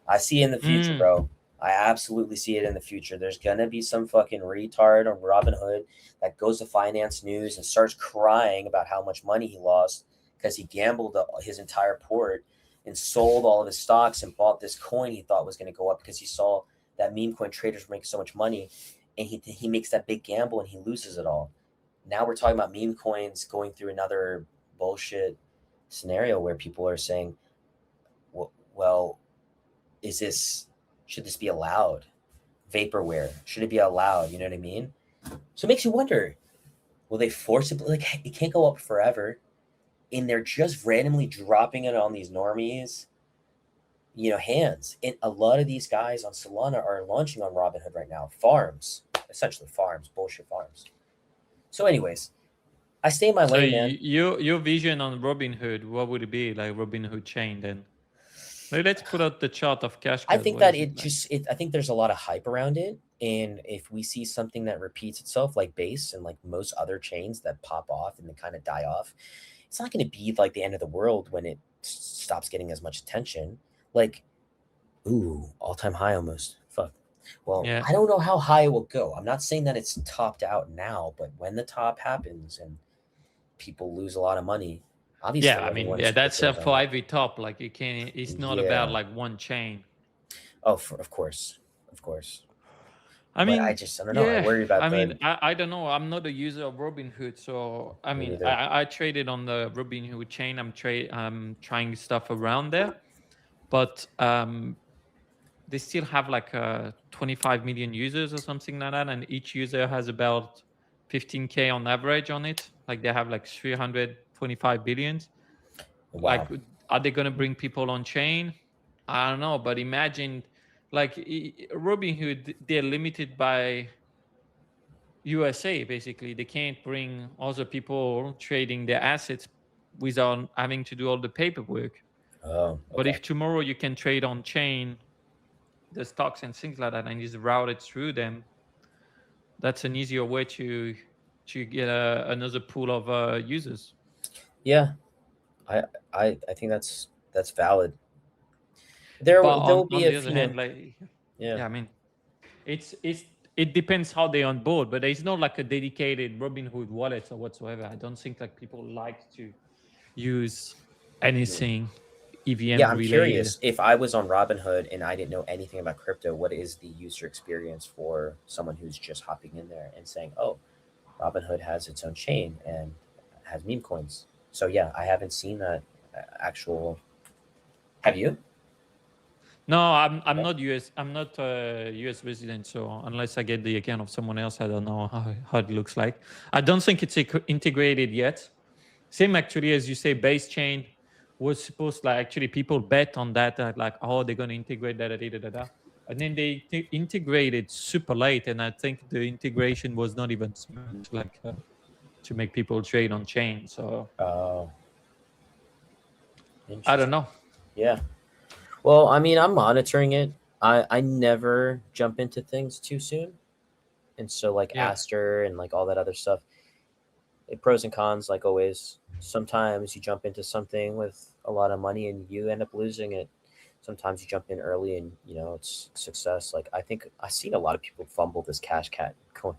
I see it in the future, bro. I absolutely see it in the future. There's going to be some fucking retard on Robinhood that goes to finance news and starts crying about how much money he lost because he gambled his entire port and sold all of his stocks and bought this coin he thought was going to go up because he saw that meme coin traders were making so much money, and he makes that big gamble and he loses it all. Now we're talking about meme coins going through another bullshit scenario where people are saying, well, should this be allowed? Vaporware, should it be allowed? You know what I mean? So it makes you wonder, will they force it? Like, it can't go up forever. And they're just randomly dropping it on these normies, hands. And a lot of these guys on Solana are launching on Robinhood right now. Farms, essentially farms, bullshit farms. So anyways, I stay in my lane, man. Your vision on Robinhood, what would it be? Like Robinhood chain then? Let's put out the chart of cash. I think that I think there's a lot of hype around it. And if we see something that repeats itself like Base and like most other chains that pop off and then kind of die off, it's not going to be like the end of the world when it stops getting as much attention. Like, ooh, all-time high almost. Fuck. Well, I don't know how high it will go. I'm not saying that it's topped out now, but when the top happens and people lose a lot of money, obviously. Yeah, I mean, that's for every top. Like you can't. It's not about like one chain. Oh, of course. I mean, I don't know. I worry about. I don't know. I'm not a user of Robinhood, so I mean, I traded on the Robinhood chain. I'm trying stuff around there, but they still have like 25 million users or something like that, and each user has about 15K on average on it. Like they have like 325 billions. Wow. Like, are they going to bring people on chain? I don't know, but imagine like Robinhood, they're limited by USA. Basically, they can't bring other people trading their assets without having to do all the paperwork. Oh, okay. But if tomorrow you can trade on chain the stocks and things like that and just route it through them, that's an easier way to get another pool of users. Yeah, I think that's valid. There'll be a few. I mean, it depends how they onboard, but there's not like a dedicated Robinhood wallet or whatsoever. I don't think like people like to use anything EVM Yeah, I'm relayed. curious. If I was on Robinhood and I didn't know anything about crypto, what is the user experience for someone who's just hopping in there and saying, "Oh, Robinhood has its own chain and has meme coins." So yeah, I haven't seen that actual. Have you? No, I'm Okay. not US. I'm not a US resident, so unless I get the account of someone else, I don't know how it looks like. I don't think it's integrated yet. Same actually as you say, base chain was supposed like actually people bet on that like oh they're gonna integrate that. And then they integrated super late, and I think the integration was not even smooth like to make people trade on chain. So Oh, I don't interesting. know. Yeah. Well, I mean, I'm monitoring it. I never jump into things too soon, and so like Yeah. Aster and like all that other stuff. Pros and cons, like always. Sometimes you jump into something with a lot of money and you end up losing it. Sometimes you jump in early and it's success. Like I think I've seen a lot of people fumble this cash cat coin,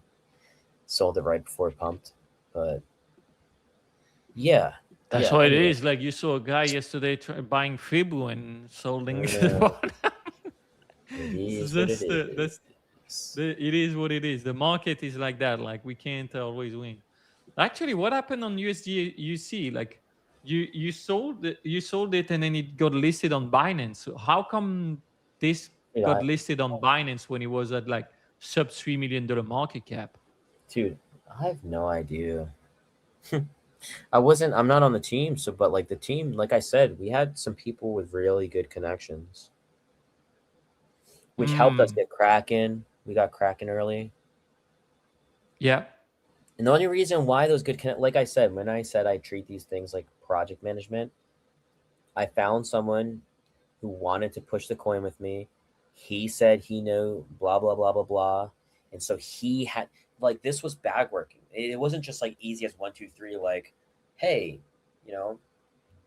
sold it right before it pumped. But yeah, That's yeah. what it Anyway, is. Like you saw a guy yesterday buying Fibu and I selling. know it is what it That's is. it is what it is. The market is like that. Like we can't always win. Actually, what happened on USDUC? Like you sold it and then it got listed on Binance. So how come this Dude, got listed on Binance when it was at like sub $3 million market cap? dude, I have no idea. I'm not on the team, so but like the team, like I said, we had some people with really good connections, which helped us Mm, get Kraken. We got Kraken early. yeah. And the only reason why those like I said, when I said I treat these things like project management, I found someone who wanted to push the coin with me. He said he knew blah blah blah blah blah, and so he had like this was bag working. It wasn't just like easy as 1 2 3. Like, hey, you know,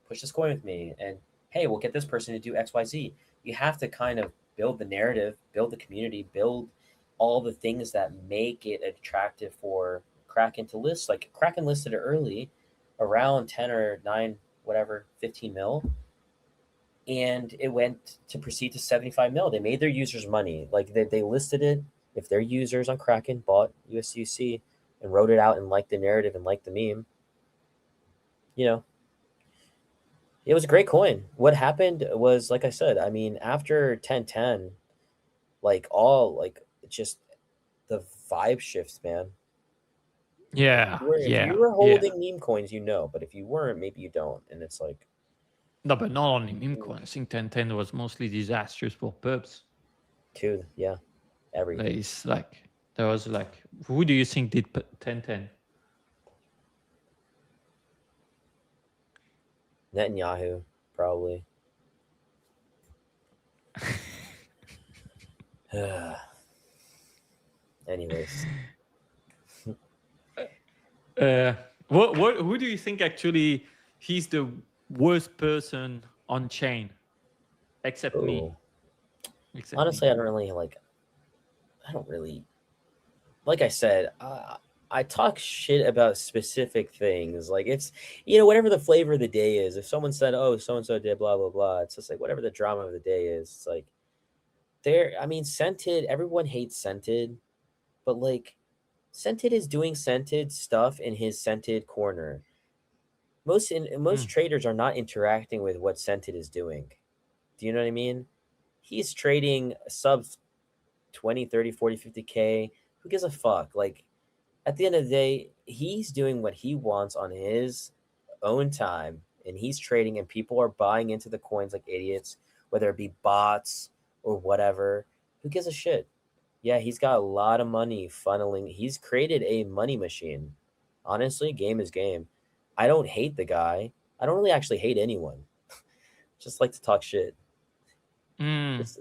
push this coin with me, and hey, we'll get this person to do XYZ. You have to kind of build the narrative, build the community, build all the things that make it attractive for Kraken to list. Like Kraken listed it early, around 10 or 9, whatever, 15 mil, and it went to proceed to 75 mil. They made their users money. Like they listed it. If their users on Kraken bought USUC and wrote it out and liked the narrative and liked the meme, you know, it was a great coin. What happened was, like I said, I mean, after 1010, like all like just the vibe shifts, man. Yeah. If you Yeah. were Yeah. holding meme coins, but if you weren't, maybe you don't. And it's like, No, but not only meme mm, coin. I think 1010 was mostly disastrous for pubs. dude, yeah, everything. It's like there was like who do you think did 1010? Netanyahu, probably. Anyways, Uh, what who do you think actually he's the worst person on chain except me? oh, Except me. honestly, I don't really, like I said, I talk shit about specific things. Like it's, whatever the flavor of the day is. If someone said, "Oh, so and so did blah blah blah," it's just like whatever the drama of the day is. It's like I mean, Scented. Everyone hates Scented, but like, Scented is doing Scented stuff in his Scented corner. Most Mm, traders are not interacting with what Scented is doing. Do you know what I mean? He's trading sub 20, 30, 40, 50K. Who gives a fuck? Like, at the end of the day, he's doing what he wants on his own time, and he's trading, and people are buying into the coins like idiots, whether it be bots or whatever. Who gives a shit? Yeah, he's got a lot of money funneling. He's created a money machine. Honestly, game is game. I don't hate the guy. I don't really actually hate anyone. Just like to talk shit. mm, Just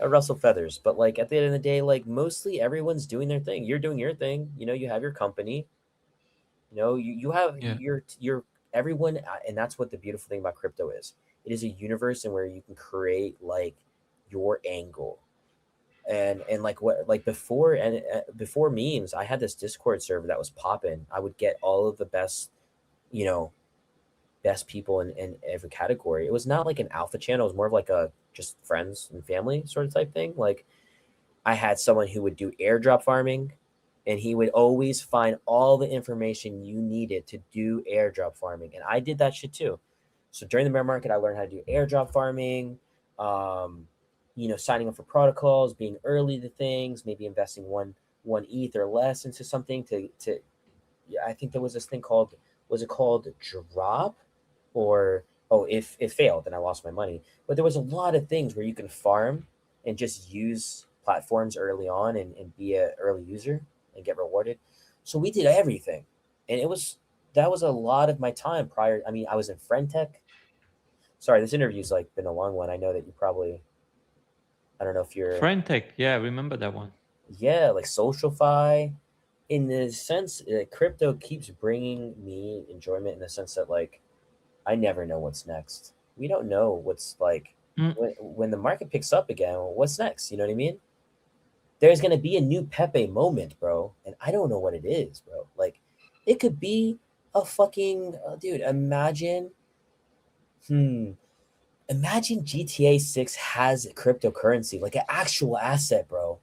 rustle feathers. But like at the end of the day, like mostly everyone's doing their thing. You're doing your thing. You have your company. You have yeah. your everyone, and that's what the beautiful thing about crypto is. It is a universe in where you can create like your angle. And like what like before and before memes, I had this Discord server that was popping. I would get all of the best, you know, best people in every category. It was not like an alpha channel. It was more of like a just friends and family sort of type thing. Like I had someone who would do airdrop farming, and he would always find all the information you needed to do airdrop farming. And I did that shit too. So during the bear market, I learned how to do airdrop farming, signing up for protocols, being early to things, maybe investing one ETH or less into something to yeah, I think there was this thing called, was it called drop, or oh, if it failed then I lost my money. But there was a lot of things where you can farm and just use platforms early on and be a early user and get rewarded. So we did everything. And that was a lot of my time prior. I mean, I was in friend tech. Sorry, this interview's like been a long one. I know that you probably, I don't know if you're, Frentech, yeah, I remember that one. yeah, like SocialFi. In the sense, crypto keeps bringing me enjoyment in the sense that like I never know what's next. We don't know what's like Mm. when the market picks up again. What's next? You know what I mean? There's gonna be a new Pepe moment, bro, and I don't know what it is, bro. Like, it could be a fucking dude. Hmm, imagine GTA 6 has cryptocurrency, like an actual asset, bro.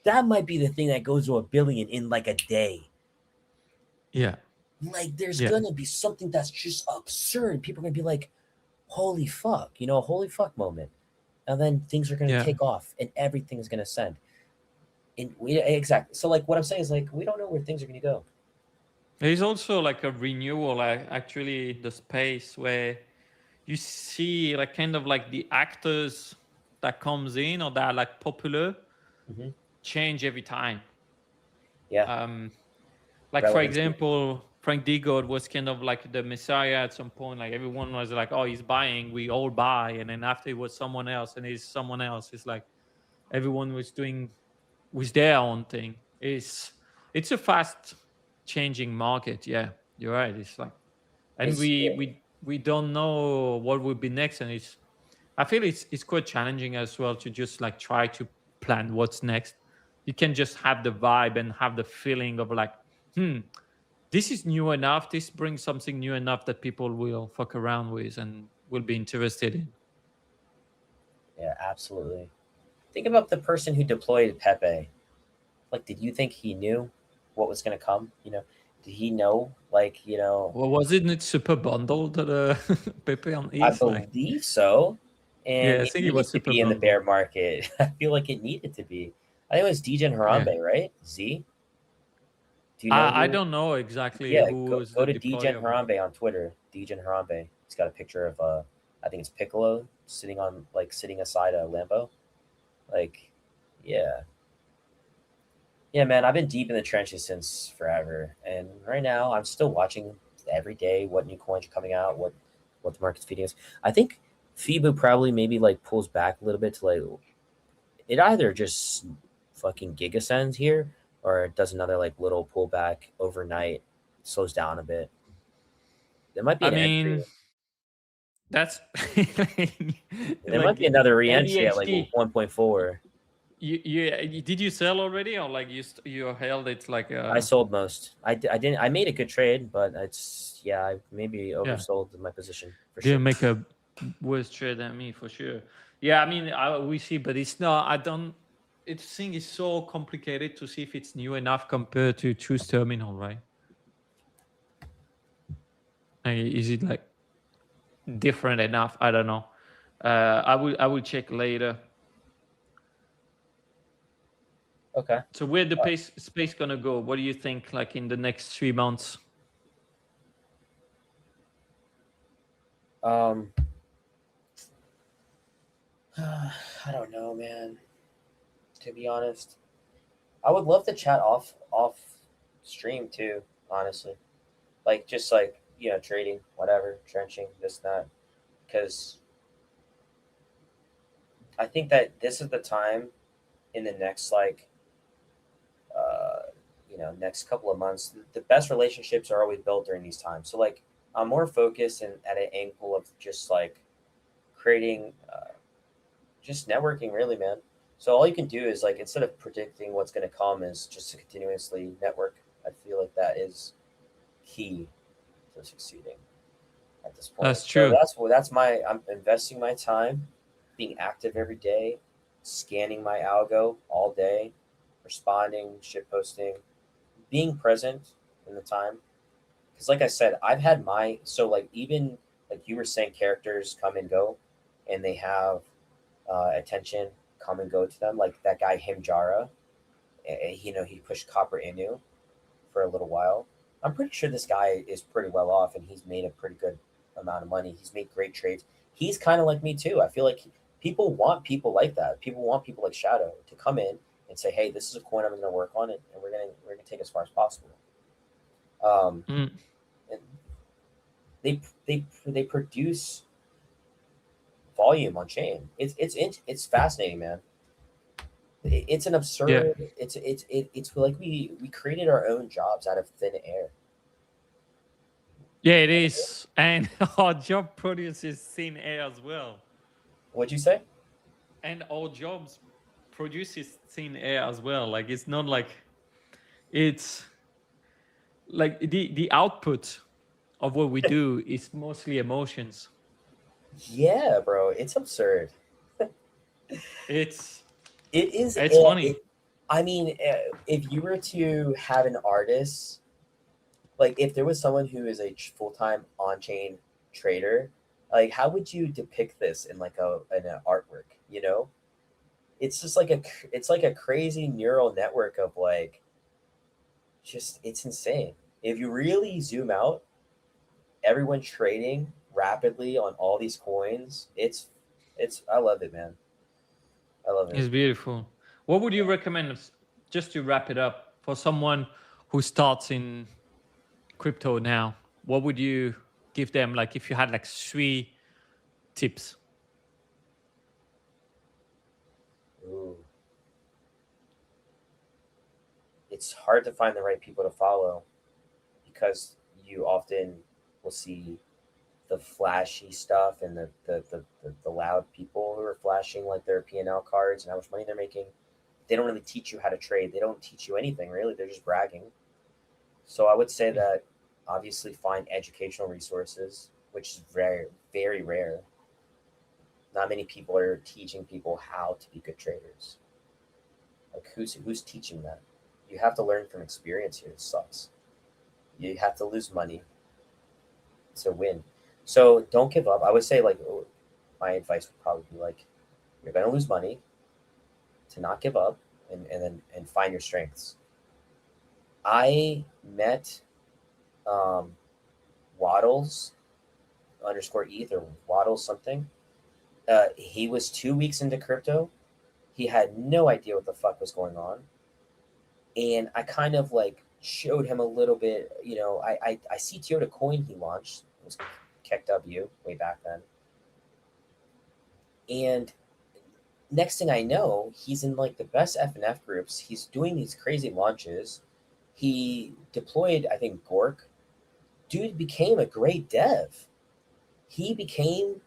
That might be the thing that goes to 1 billion in like a day. Yeah, Like, there's yeah, gonna be something that's just absurd. People are gonna be like, "Holy fuck!" You know, a holy fuck moment, and then things are gonna yeah. take off, and everything is gonna send. And we exactly. So, like, what I'm saying is, like, we don't know where things are gonna go. There's also like a renewal, like actually the space where you see like kind of like the actors that comes in or that are like popular Hmm. change every time. Yeah, Um, like for relevancy. example, Frank Digod was kind of like the messiah at some point. Like everyone was like, "Oh, he's buying, we all buy," and then after it was someone else, and he's someone else. It's like everyone was doing with their own thing. It's a fast changing market. Yeah, you're right. It's like, and It's we don't know what will be next, and it's I feel it's quite challenging as well to just like try to plan what's next. You can just have the vibe and have the feeling of like, hmm, this is new enough. This brings something new enough that people will fuck around with and will be interested in. yeah, absolutely. Think about the person who deployed Pepe. Like, did you think he knew what was gonna come? You know, did he know? Like, Well, wasn't it super bundled the PEPE on I ETH? Like, believe so. yeah, And I it think it needed was to super be in the bundled. bear market. I feel like it needed to be. I think it was DJ Yeah, Harambe, right? Z? Do you know I who? don't know exactly Yeah, who go was go the to DJ deployer, but Harambe on Twitter. DJ Harambe. He's got a picture of I think it's Piccolo sitting aside a Lambo. Like, yeah. Yeah, man, I've been deep in the trenches since forever. And right now I'm still watching every day what new coins are coming out, what the market's feeding us. I think FIBA probably maybe like pulls back a little bit to like it either just fucking gigasends here or it does another like little pullback overnight, slows down a bit. There might be I an entry. mean that's There might be like another re-entry at like ADHD. 1.4. Did you sell already or like you held it like I sold most. I didn't. I made a good trade, but it's yeah. I maybe yeah, oversold my position for sure. didn't make a worse trade than me for sure. Yeah, I mean we see, but it's not. I don't. It's thing is so complicated to see if it's new enough compared to Choose Terminal, right? Like, is it like different enough? I don't know. I will check later. Okay. So where the space gonna go? What do you think? Like in the next 3 months? Um. I don't know, man. To be honest, I would love to chat off stream too. Honestly, like just like trading, whatever, trenching, this and that. Because I think that this is the time in the next uh, next couple of months. The best relationships are always built during these times. So like I'm more focused and at an angle of just like creating, just networking, really, man. So all you can do is like instead of predicting what's going to come, is just to continuously network. I feel like that is key to succeeding. at this point. That's So true. I'm investing my time, being active every day, scanning my algo all day, responding, shit posting, being present in the time. Because like I said, I've had even like you were saying, characters come and go, and they have attention come and go to them. Like that guy Himjara, he pushed Copper Inu for a little while. I'm pretty sure this guy is pretty well off, and he's made a pretty good amount of money. He's made great trades. He's kind of like me too. I feel like people want people like that. People want people like Shadow to come in and say, "Hey, this is a coin I'm going to work on it, and we're gonna take it as far as possible." Um, Mm. and they produce volume on chain. It's fascinating, man. It's an Yeah. absurd. It's like we created our own jobs out of thin air. Yeah, it is. And our job produces thin air as well. What'd you say? And our jobs produces thin air as well. Like it's not like it's like the output of what we do is mostly emotions. Yeah, bro, it's absurd. It's It is. it's funny. I mean, if you were to have an artist, like if there was someone who is a full time on chain trader, like how would you depict this in like in an artwork? You know, it's just like it's like a crazy neural network of like, just it's insane. If you really zoom out, everyone trading rapidly on all these coins, it's I love it, man. I love it. It's beautiful. What would you recommend, just to wrap it up, for someone who starts in crypto now? What would you give them? Like if you had like 3 tips. Ooh. It's hard to find the right people to follow because you often will see the flashy stuff and the loud people who are flashing like their P&L cards and how much money they're making. They don't really teach you how to trade. They don't teach you anything really. They're just bragging. So I would say that obviously find educational resources, which is very, very rare. Not many people are teaching people how to be good traders. Like who's teaching that? You have to learn from experience here. It sucks. You have to lose money to win. So don't give up. I would say like my advice would probably be like you're gonna lose money, to not give up and find your strengths. I met um, Waddles underscore ETH or Waddles something. He was 2 weeks into crypto. He had no idea what the fuck was going on, and I kind of like showed him a little bit. You know, I CTO'd a coin he launched. It was KEKW way back then, and next thing I know, he's in like the best FNF groups. He's doing these crazy launches. He deployed, I think, Gork. Dude became a great dev. He became,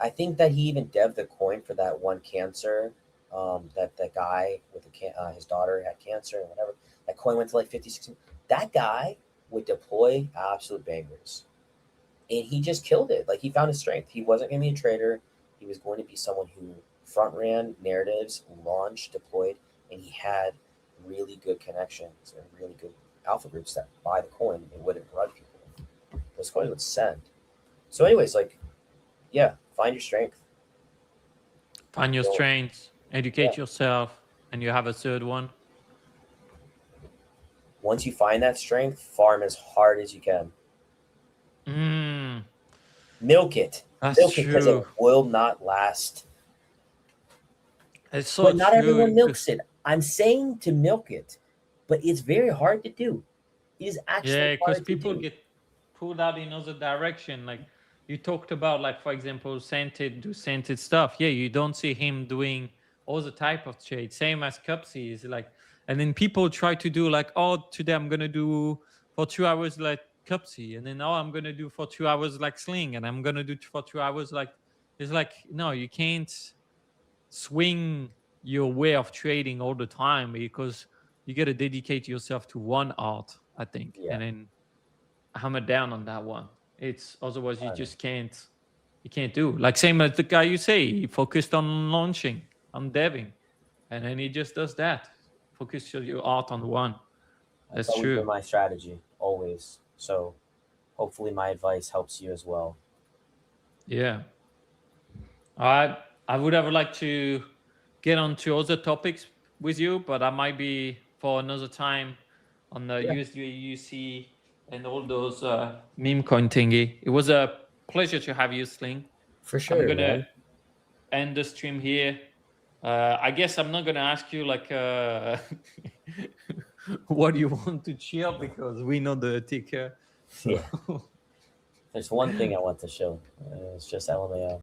I think that he even deved the coin for that one cancer. That guy with his daughter had cancer and whatever. That coin went to like 50, 60. That guy would deploy absolute bangers. And he just killed it. Like he found his strength. He wasn't going to be a trader. He was going to be someone who front ran narratives, launched, deployed, and he had really good connections and really good alpha groups that buy the coin and wouldn't run people. Those coins would send. So, anyways, like, yeah, find your strength. Find your Don't, strengths, yeah. educate yourself, and you have a third one. Once you find that strength, farm as hard as you can. Mm, Milk it. that's Milk it because it true. will not last. It's so But not true. everyone milks it. I'm saying to milk it, but it's very hard to do. It is actually Yeah, because hard to people do. get pulled out in other direction. Like you talked about, like for example, scented stuff. Yeah, you don't see him doing all the type of trade. Same as Cupsy is like, and then people try to do like, oh, today I'm gonna do for 2 hours like Cupsy, and then oh, I'm gonna do for 2 hours like Sling, and I'm gonna do for 2 hours like. It's like no, you can't swing your way of trading all the time because you got to dedicate yourself to one art, I think, Yeah. and then hammer down on that one. It's otherwise you Got it. just can't do. Like same as the guy you say, he focused on launching, on deving, and then he just does that. Focus your art on one. That's That's always been true. my strategy, always. So hopefully my advice helps you as well. Yeah. I would have liked to get on to other topics with you, but that might be for another time on the Yeah. USDuc and all those meme coin thingy. It was a pleasure to have you, Sling. For I'm sure, gonna man. end the stream here. I guess I'm not gonna ask you like what do you want to chill because we know the ticker. So Yeah. There's one thing I want to show. It's just LMAO.